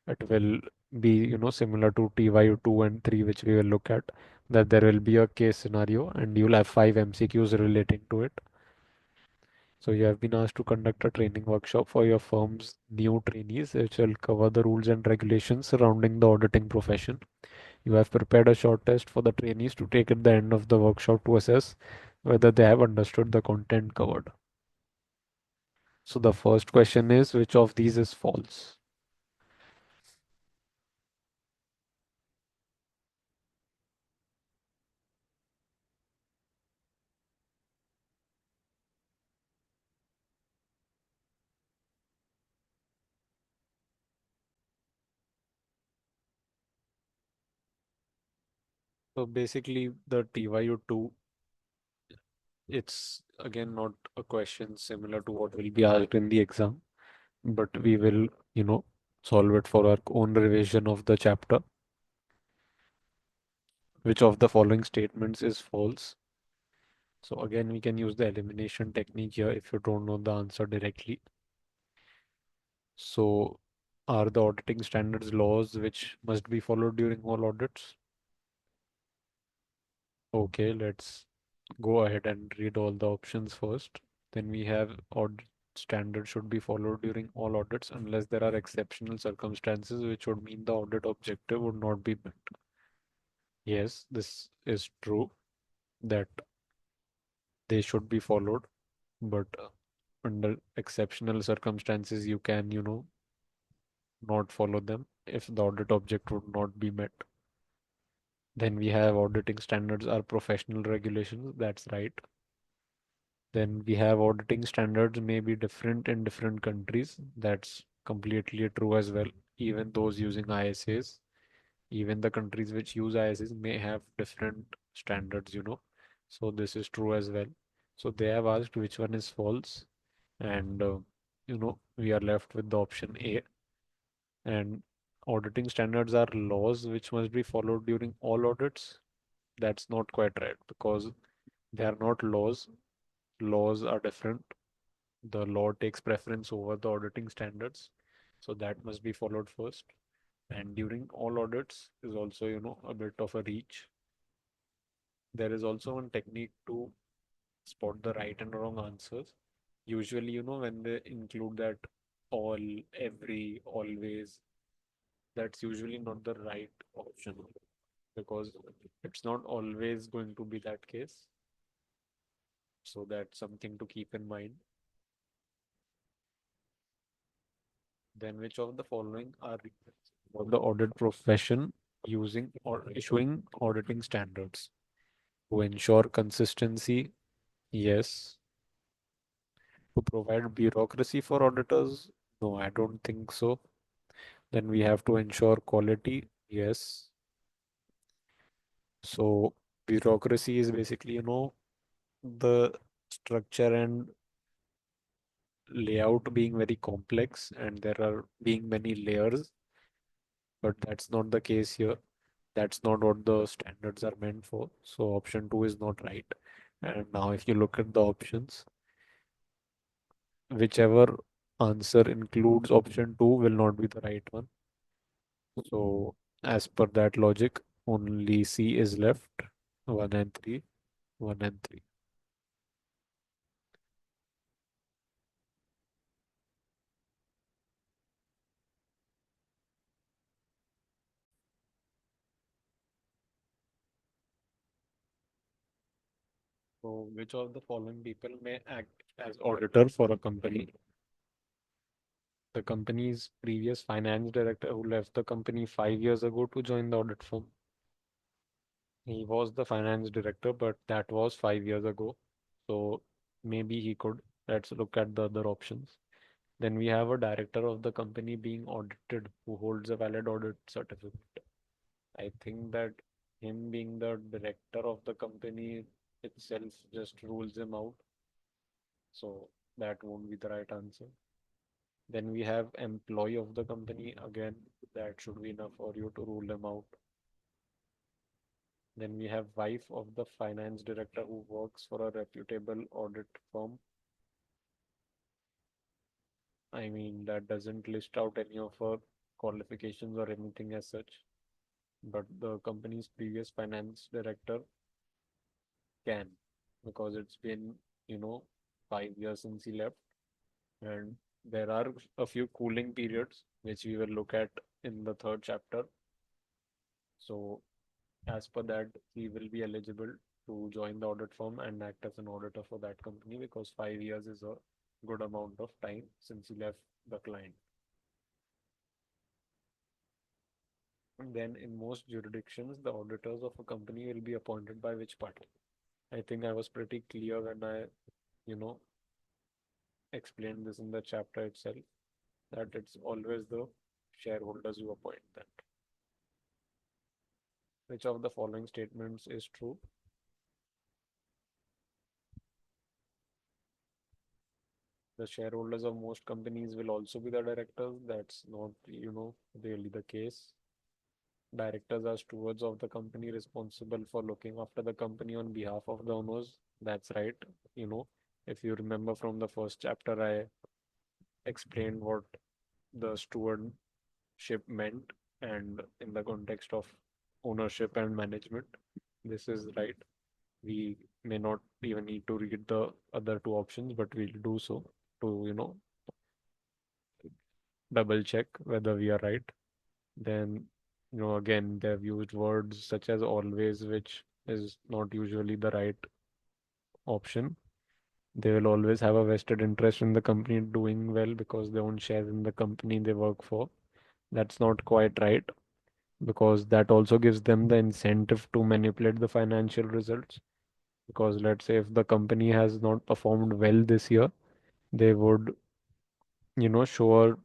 It will be, similar to TYU 2 and 3, which we will look at, that there will be a case scenario and you'll have 5 MCQs relating to it. So you have been asked to conduct a training workshop for your firm's new trainees, which will cover the rules and regulations surrounding the auditing profession. You have prepared a short test for the trainees to take at the end of the workshop to assess whether they have understood the content covered. So the first question is, which of these is false? So basically, the TYU2, it's again not a question similar to what will be asked in the exam, but we will, you know, solve it for our own revision of the chapter. Which of the following statements is false? So again, we can use the elimination technique here if you don't know the answer directly. So are the auditing standards laws which must be followed during all audits? Okay, let's go ahead and read all the options first. Then we have audit standards should be followed during all audits unless there are exceptional circumstances which would mean the audit objective would not be met. Yes, this is true that they should be followed, but under exceptional circumstances you can, not follow them if the audit object would not be met. Then we have auditing standards are professional regulations. That's right. Then we have auditing standards may be different in different countries. That's completely true as well. Even those using ISAs, even the countries which use ISAs may have different standards, So this is true as well. So they have asked which one is false, and we are left with the option A. And auditing standards are laws which must be followed during all audits. That's not quite right because they are not laws. Laws are different. The law takes preference over the auditing standards. So that must be followed first. And during all audits is also, a bit of a reach. There is also one technique to spot the right and wrong answers. Usually, when they include that all, every, always, that's usually not the right option because it's not always going to be that case. So that's something to keep in mind. Then which of the following are for the audit profession using or issuing auditing standards? To ensure consistency, yes. To provide bureaucracy for auditors, no, I don't think so. Then we have to ensure quality, yes. So bureaucracy is basically, the structure and layout being very complex and there are being many layers, but that's not the case here. That's not what the standards are meant for. So option two is not right. And now if you look at the options, whichever answer includes option two will not be the right one. So as per that logic, only C is left. 1 and 3, 1 and 3. So which of the following people may act as auditor for a company? The company's previous finance director who left the company 5 years ago to join the audit firm. He was the finance director, but that was 5 years ago. So maybe he could. Let's look at the other options. Then we have a director of the company being audited who holds a valid audit certificate. I think that him being the director of the company itself just rules him out. So that won't be the right answer. Then we have employee of the company. Again, that should be enough for you to rule him out. Then we have wife of the finance director who works for a reputable audit firm. I mean, that doesn't list out any of her qualifications or anything as such, but the company's previous finance director can, because it's been, you know, 5 years since he left, and there are a few cooling periods which we will look at in the third chapter. So, as per that, he will be eligible to join the audit firm and act as an auditor for that company because 5 years is a good amount of time since he left the client. And then, in most jurisdictions, the auditors of a company will be appointed by which party? I think I was pretty clear when I, you know, explained this in the chapter itself that it's always the shareholders who appoint that. Which of the following statements is true? The shareholders of most companies will also be the directors. That's not, really the case. Directors are stewards of the company responsible for looking after the company on behalf of the owners. That's right. You know, if you remember from the first chapter, I explained what the stewardship meant and in the context of ownership and management. This is right. We may not even need to read the other two options, but we'll do so to, double check whether we are right. Then, again, they've used words such as always, which is not usually the right option. They will always have a vested interest in the company doing well because they own shares in the company they work for. That's not quite right because that also gives them the incentive to manipulate the financial results. Because let's say if the company has not performed well this year, they would, show a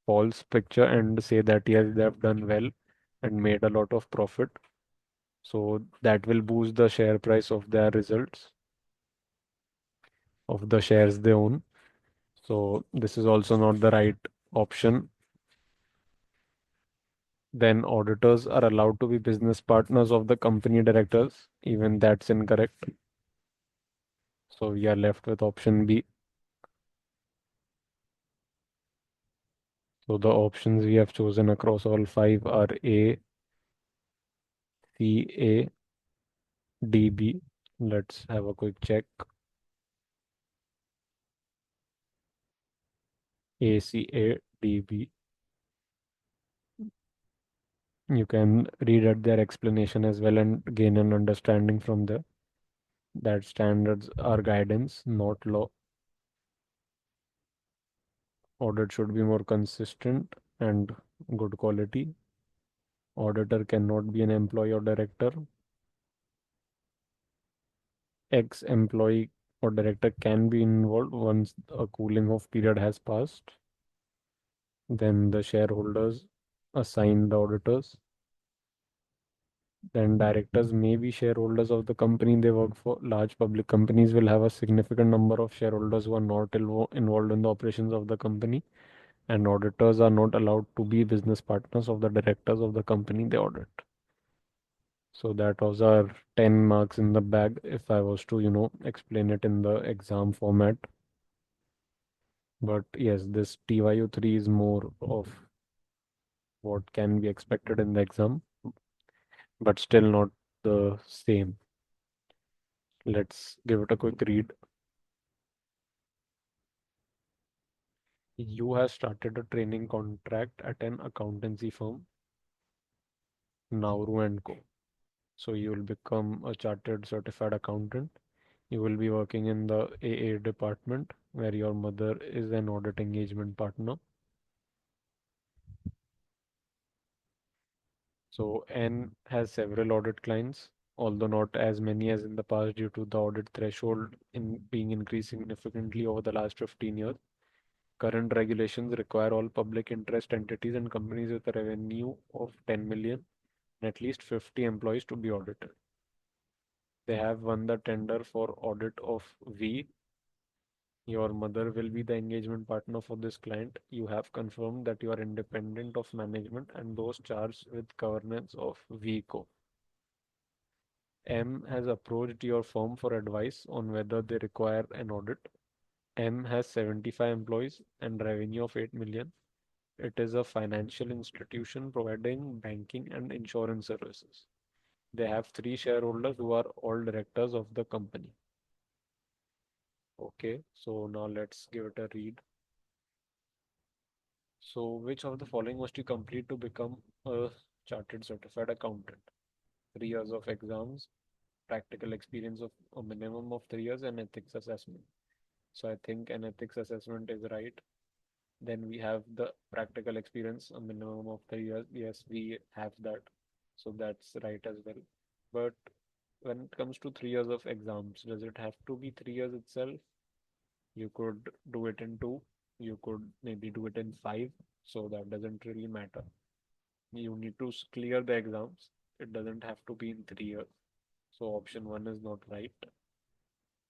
false picture and say that yes, they have done well and made a lot of profit. So that will boost the share price of their results of the shares they own. So this is also not the right option. Then auditors are allowed to be business partners of the company directors. Even that's incorrect. So we are left with option B. So the options we have chosen across all five are A, C, A, D, B. Let's have a quick check. A, C, A, D, B. You can read at their explanation as well and gain an understanding from there that standards are guidance, not law. Audit should be more consistent and good quality. Auditor cannot be an employee or director. Ex-employee or director can be involved once a cooling off period has passed. Then the shareholders assign the auditors. Then directors may be shareholders of the company they work for. Large public companies will have a significant number of shareholders who are not involved in the operations of the company, and auditors are not allowed to be business partners of the directors of the company they audit. So that was our 10 marks in the bag if I was to, explain it in the exam format. But yes, this TYU3 is more of what can be expected in the exam, but still not the same. Let's give it a quick read. You have started a training contract at an accountancy firm, Nauru and Co. So you will become a chartered certified accountant. You will be working in the AA department where your mother is an audit engagement partner. So N has several audit clients, although not as many as in the past due to the audit threshold in being increased significantly over the last 15 years. Current regulations require all public interest entities and companies with a revenue of 10 million and at least 50 employees to be audited. They have won the tender for audit of V. Your mother will be the engagement partner for this client. You have confirmed that you are independent of management and those charged with governance of VCO. M has approached your firm for advice on whether they require an audit. M has 75 employees and revenue of 8 million. It is a financial institution providing banking and insurance services. They have three shareholders who are all directors of the company. Okay, so now let's give it a read. So, which of the following must you complete to become a chartered certified accountant? 3 years of exams, practical experience of a minimum of 3 years, and ethics assessment. So, I think an ethics assessment is right. Then we have the practical experience, a minimum of 3 years. Yes, we have that. So, that's right as well. But when it comes to 3 years of exams, does it have to be 3 years itself? You could do it in two, you could maybe do it in five, so that doesn't really matter. You need to clear the exams. It doesn't have to be in 3 years. So option one is not right,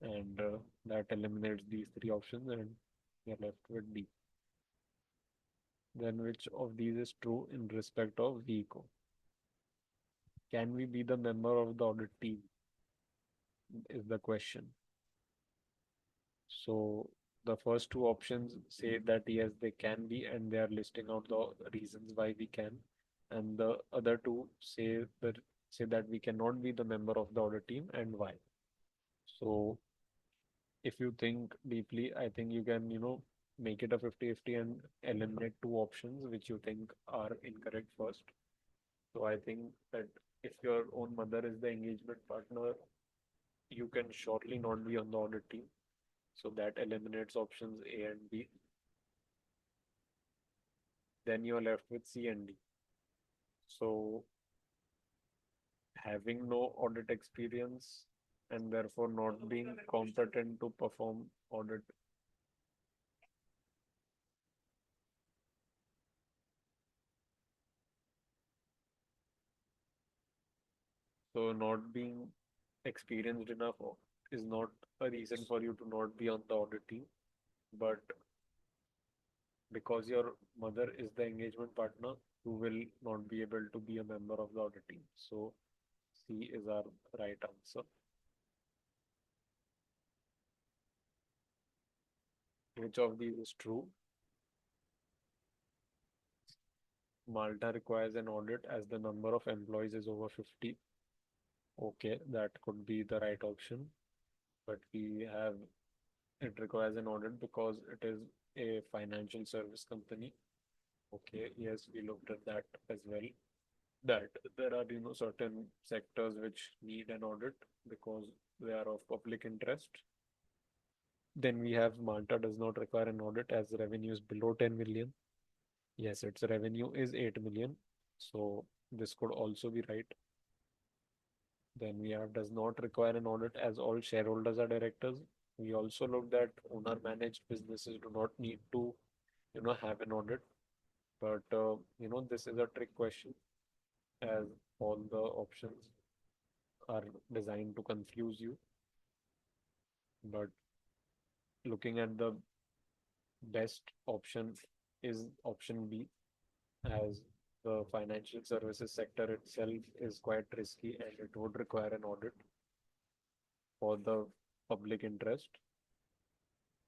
and that eliminates these three options, and you're left with D. Then which of these is true in respect of VECO? Can we be the member of the audit team? Is the question. So the first two options say that yes, they can be, and they are listing out the reasons why we can. And the other two say that we cannot be the member of the audit team and why. So if you think deeply, I think you can, make it a 50-50 and eliminate two options which you think are incorrect first. So I think that if your own mother is the engagement partner, you can surely not be on the audit team. So that eliminates options A and B. Then you're left with C and D. So having no audit experience and therefore not being competent to perform audit. So not being experienced enough is not a reason for you to not be on the audit team, but because your mother is the engagement partner, you will not be able to be a member of the audit team. So C is our right answer. Which of these is true? Malta requires an audit as the number of employees is over 50. Okay, that could be the right option. But we have it requires an audit because it is a financial service company. Okay, yes, we looked at that as well. That there are, certain sectors which need an audit because they are of public interest. Then we have Malta does not require an audit as revenue is below 10 million. Yes, its revenue is 8 million. So this could also be right. Then we have does not require an audit as all shareholders are directors. We also looked at owner managed businesses do not need to, have an audit. But, this is a trick question as all the options are designed to confuse you. But looking at the best option is option B as The financial services sector itself is quite risky and it would require an audit for the public interest,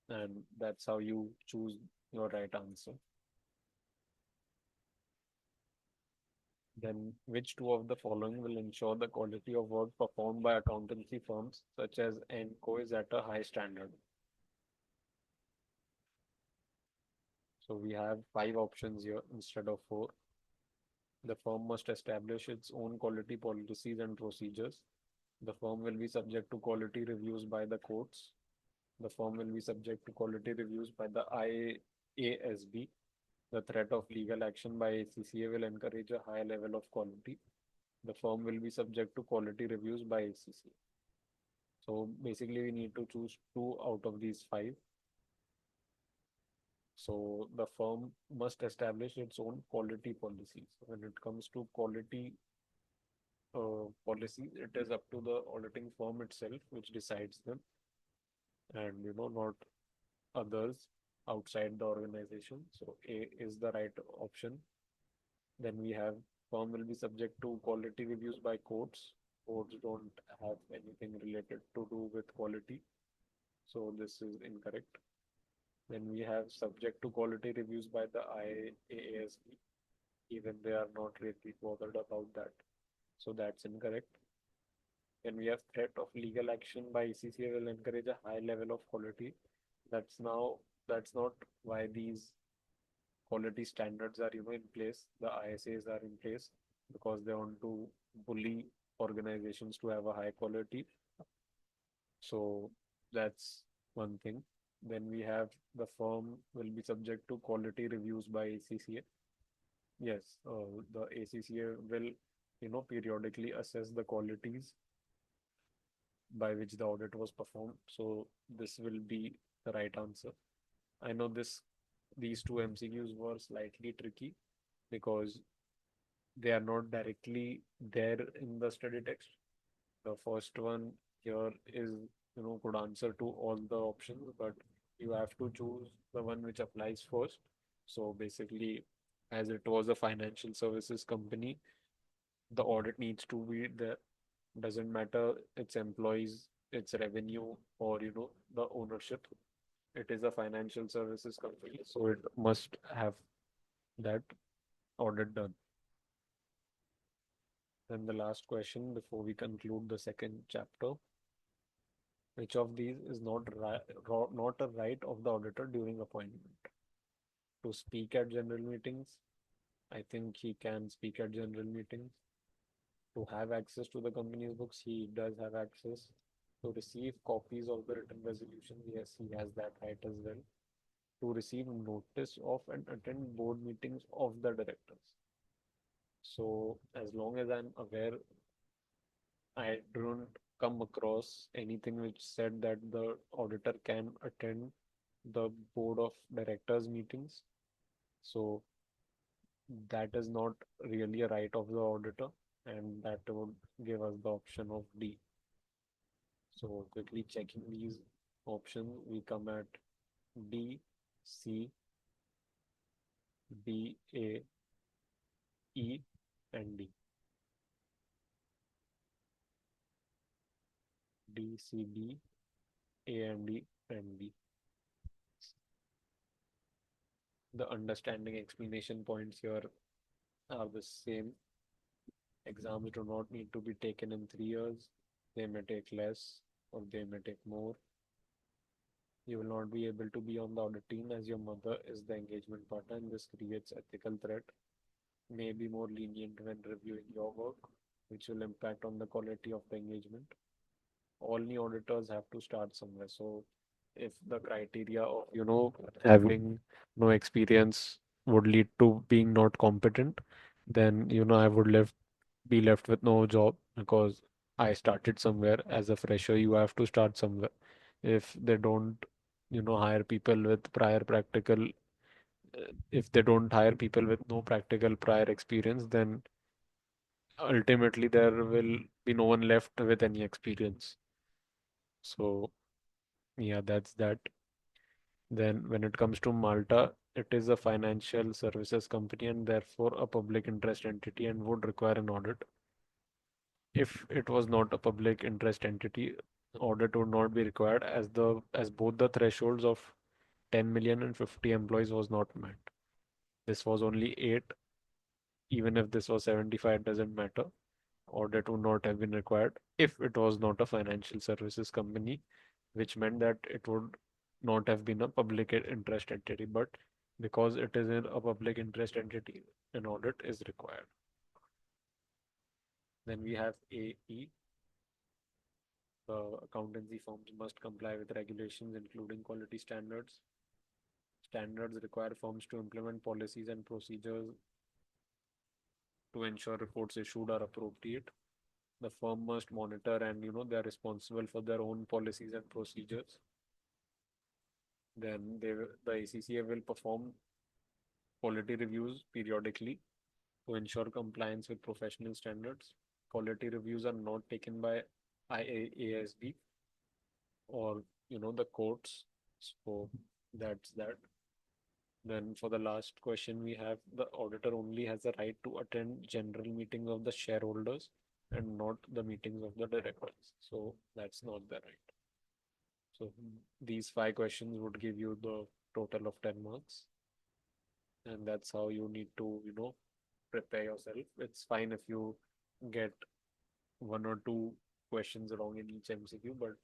and that's how you choose your right answer. Then, which two of the following will ensure the quality of work performed by accountancy firms such as Enco is at a high standard? So we have five options here instead of four. The firm must establish its own quality policies and procedures. The firm will be subject to quality reviews by the courts. The firm will be subject to quality reviews by the IASB. The threat of legal action by ACCA will encourage a high level of quality. The firm will be subject to quality reviews by ACCA. So basically, we need to choose two out of these five. So the firm must establish its own quality policies. When it comes to quality policies, it is up to the auditing firm itself which decides them, and not others outside the organization. So A is the right option. Then we have firm will be subject to quality reviews by courts. Courts don't have anything related to do with quality. So this is incorrect. Then we have subject to quality reviews by the IAASB. Even they are not really bothered about that. So that's incorrect. Then we have threat of legal action by ECCA will encourage a high level of quality. That's not why these quality standards are in place. The ISAs are in place because they want to bully organizations to have a high quality. So that's one thing. Then we have the firm will be subject to quality reviews by ACCA. Yes, the ACCA will periodically assess the qualities by which the audit was performed. So this will be the right answer. I know these two MCQs were slightly tricky because they are not directly there in the study text. The first one here is could answer to all the options, but you have to choose the one which applies first. So basically, as it was a financial services company, the audit needs to be there. Doesn't matter its employees, its revenue, or the ownership. It is a financial services company, so it must have that audit done. Then the last question before we conclude the second chapter: which of these is not a right of the auditor during appointment? To speak at general meetings, I think he can speak at general meetings. To have access to the company's books, he does have access. To receive copies of the written resolution, yes, he has that right as well. To receive notice of and attend board meetings of the directors. So as long as I'm aware, I don't come across anything which said that the auditor can attend the board of directors meetings. So that is not really a right of the auditor, and that would give us the option of D. So quickly checking these options, we come at D, C, B, A, E, and D. D, C, B, A, and D, and B. The understanding explanation points here are the same. Exams do not need to be taken in 3 years. They may take less or they may take more. You will not be able to be on the audit team as your mother is the engagement partner, and this creates ethical threat. May be more lenient when reviewing your work, which will impact on the quality of the engagement. All new auditors have to start somewhere. So if the criteria of having no experience would lead to being not competent, then I would be left with no job because I started somewhere as a fresher. You have to start somewhere. If they don't hire people with prior practical if they don't hire people with no practical prior experience, then ultimately there will be no one left with any experience. So yeah, that's that. Then when it comes to Malta, it is a financial services company and therefore a public interest entity and would require an audit. If it was not a public interest entity, audit would not be required as both the thresholds of 10 million and 50 employees was not met. This was only 8. Even if this was 75, it doesn't matter. Audit would not have been required if it was not a financial services company, which meant that it would not have been a public interest entity. But because it is in a public interest entity, an audit is required. Then we have AE. Accountancy firms must comply with regulations, including quality standards. Standards require firms to implement policies and procedures to ensure reports issued are appropriate. The firm must monitor and they are responsible for their own policies and procedures. Then the ACCA will perform quality reviews periodically to ensure compliance with professional standards. Quality reviews are not taken by IAASB or the courts. So that's that. Then for the last question, we have the auditor only has the right to attend general meetings of the shareholders and not the meetings of the directors. So that's not the right. So these 5 questions would give you the total of 10 marks. And that's how you need to, prepare yourself. It's fine if you get 1 or 2 questions wrong in each MCQ, but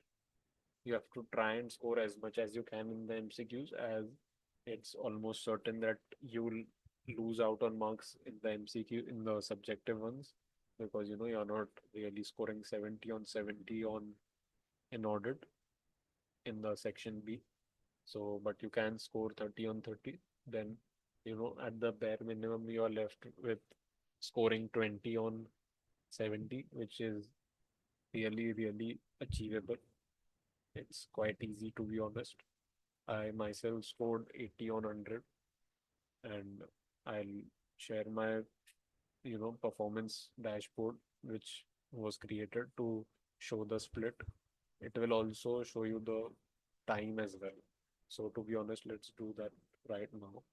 you have to try and score as much as you can in the MCQs, as it's almost certain that you'll lose out on marks in the MCQ in the subjective ones, because you're not really scoring 70 on 70 on an audit in the section B. So, but you can score 30 on 30. Then, at the bare minimum, you are left with scoring 20 on 70, which is really, really achievable. It's quite easy, to be honest. I myself scored 80 on 100, and I'll share my, performance dashboard, which was created to show the split. It will also show you the time as well. So to be honest, let's do that right now.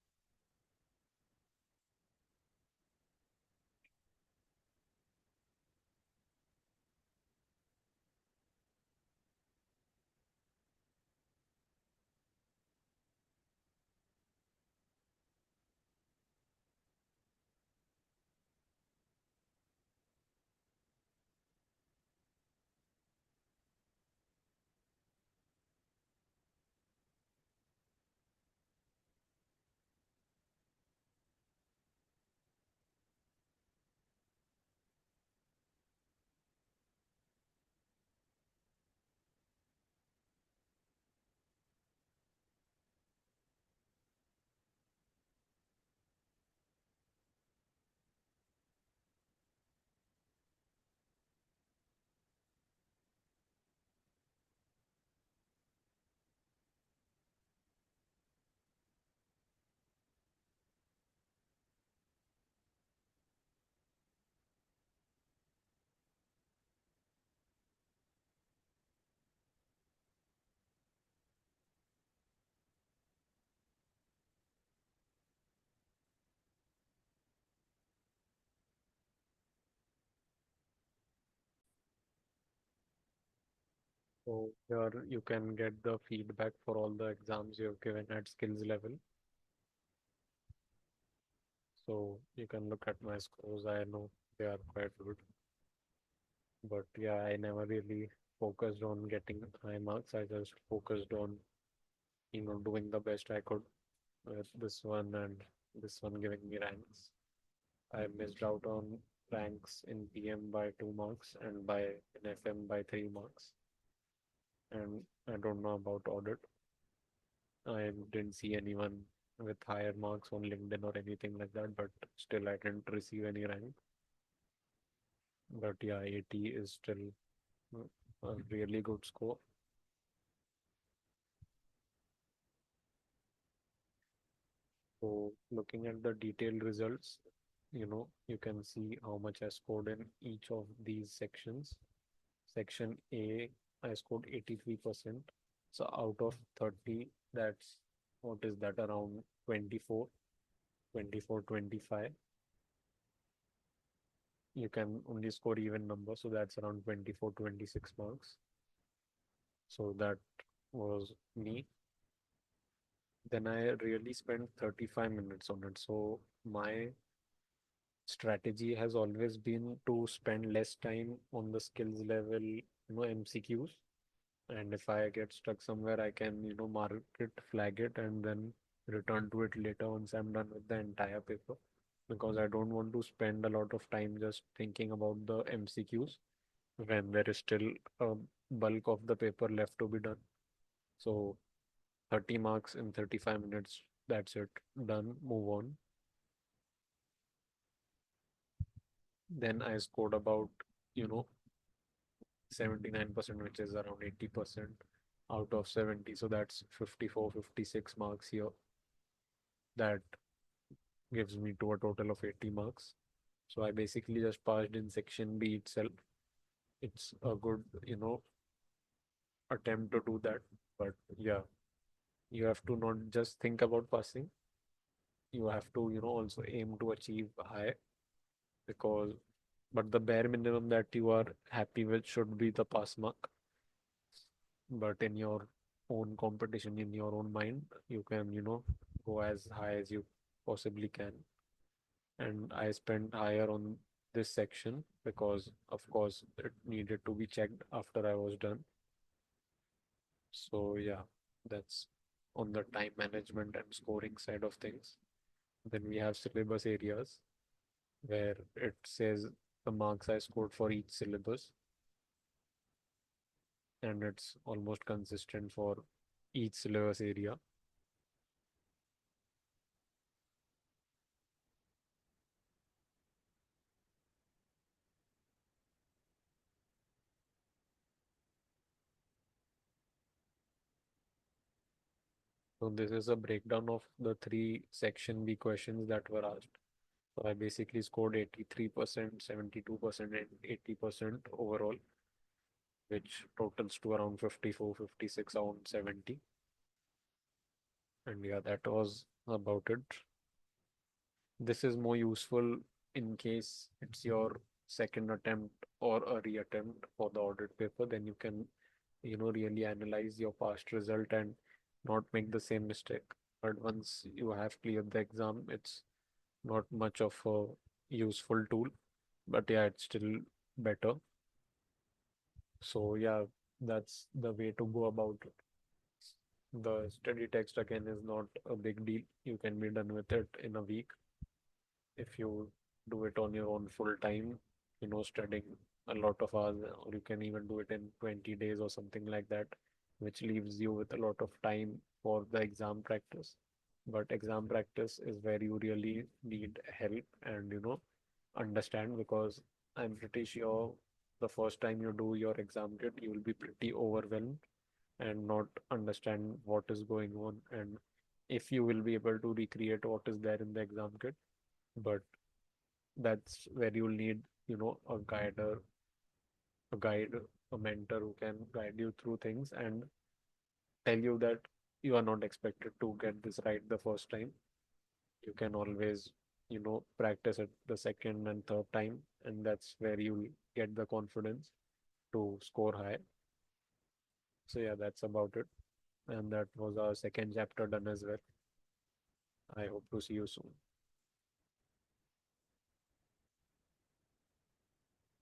So here you can get the feedback for all the exams you have given at skills level. So you can look at my scores. I know they are quite good. But yeah, I never really focused on getting high marks. I just focused on, doing the best I could with this one and this one giving me ranks. I missed out on ranks in PM by 2 marks and by in FM by 3 marks. And I don't know about audit. I didn't see anyone with higher marks on LinkedIn or anything like that, but still I didn't receive any rank. But yeah, 80 is still a really good score. So looking at the detailed results, you can see how much I scored in each of these sections. Section A, I scored 83%. So out of 30, that's what is that, around 24, 24, 25. You can only score even numbers, so that's around 24, 26 marks. So that was me. Then I really spent 35 minutes on it. So my strategy has always been to spend less time on the skills level, MCQs. And if I get stuck somewhere, I can, mark it, flag it, and then return to it later once I'm done with the entire paper. Because I don't want to spend a lot of time just thinking about the MCQs when there is still a bulk of the paper left to be done. So 30 marks in 35 minutes, that's it. Done, move on. Then I scored about, you know, 79%, which is around 80% out of 70. So that's 54, 56 marks here. That gives me to a total of 80 marks. So I basically just passed in section B itself. It's a good, attempt to do that. But yeah, you have to not just think about passing. You have to, also aim to achieve high, because, but the bare minimum that you are happy with should be the pass mark. But in your own competition, in your own mind, you can, go as high as you possibly can. And I spent higher on this section because, of course, it needed to be checked after I was done. So, yeah, that's on the time management and scoring side of things. Then we have syllabus areas where it says the marks I scored for each syllabus, and it's almost consistent for each syllabus area. So this is a breakdown of the three section B questions that were asked. So I basically scored 83%, 72%, and 80% overall, which totals to around 54, 56, around 70. And yeah, that was about it. This is more useful in case it's your second attempt or a reattempt for the audit paper. Then you can, really analyze your past result and not make the same mistake. But once you have cleared the exam, it's not much of a useful tool. But yeah, it's still better. So yeah, that's the way to go about it. The study text again is not a big deal. You can be done with it in a week if you do it on your own full time, studying a lot of hours, or you can even do it in 20 days or something like that, which leaves you with a lot of time for the exam practice. But exam practice is where you really need help and, understand, because I'm pretty sure the first time you do your exam kit, you will be pretty overwhelmed and not understand what is going on, and if you will be able to recreate what is there in the exam kit. But that's where you'll need, a guide, a mentor who can guide you through things and tell you that you are not expected to get this right the first time. You can always, practice it the second and third time, and that's where you'll get the confidence to score high. So yeah, that's about it. And that was our second chapter done as well. I hope to see you soon.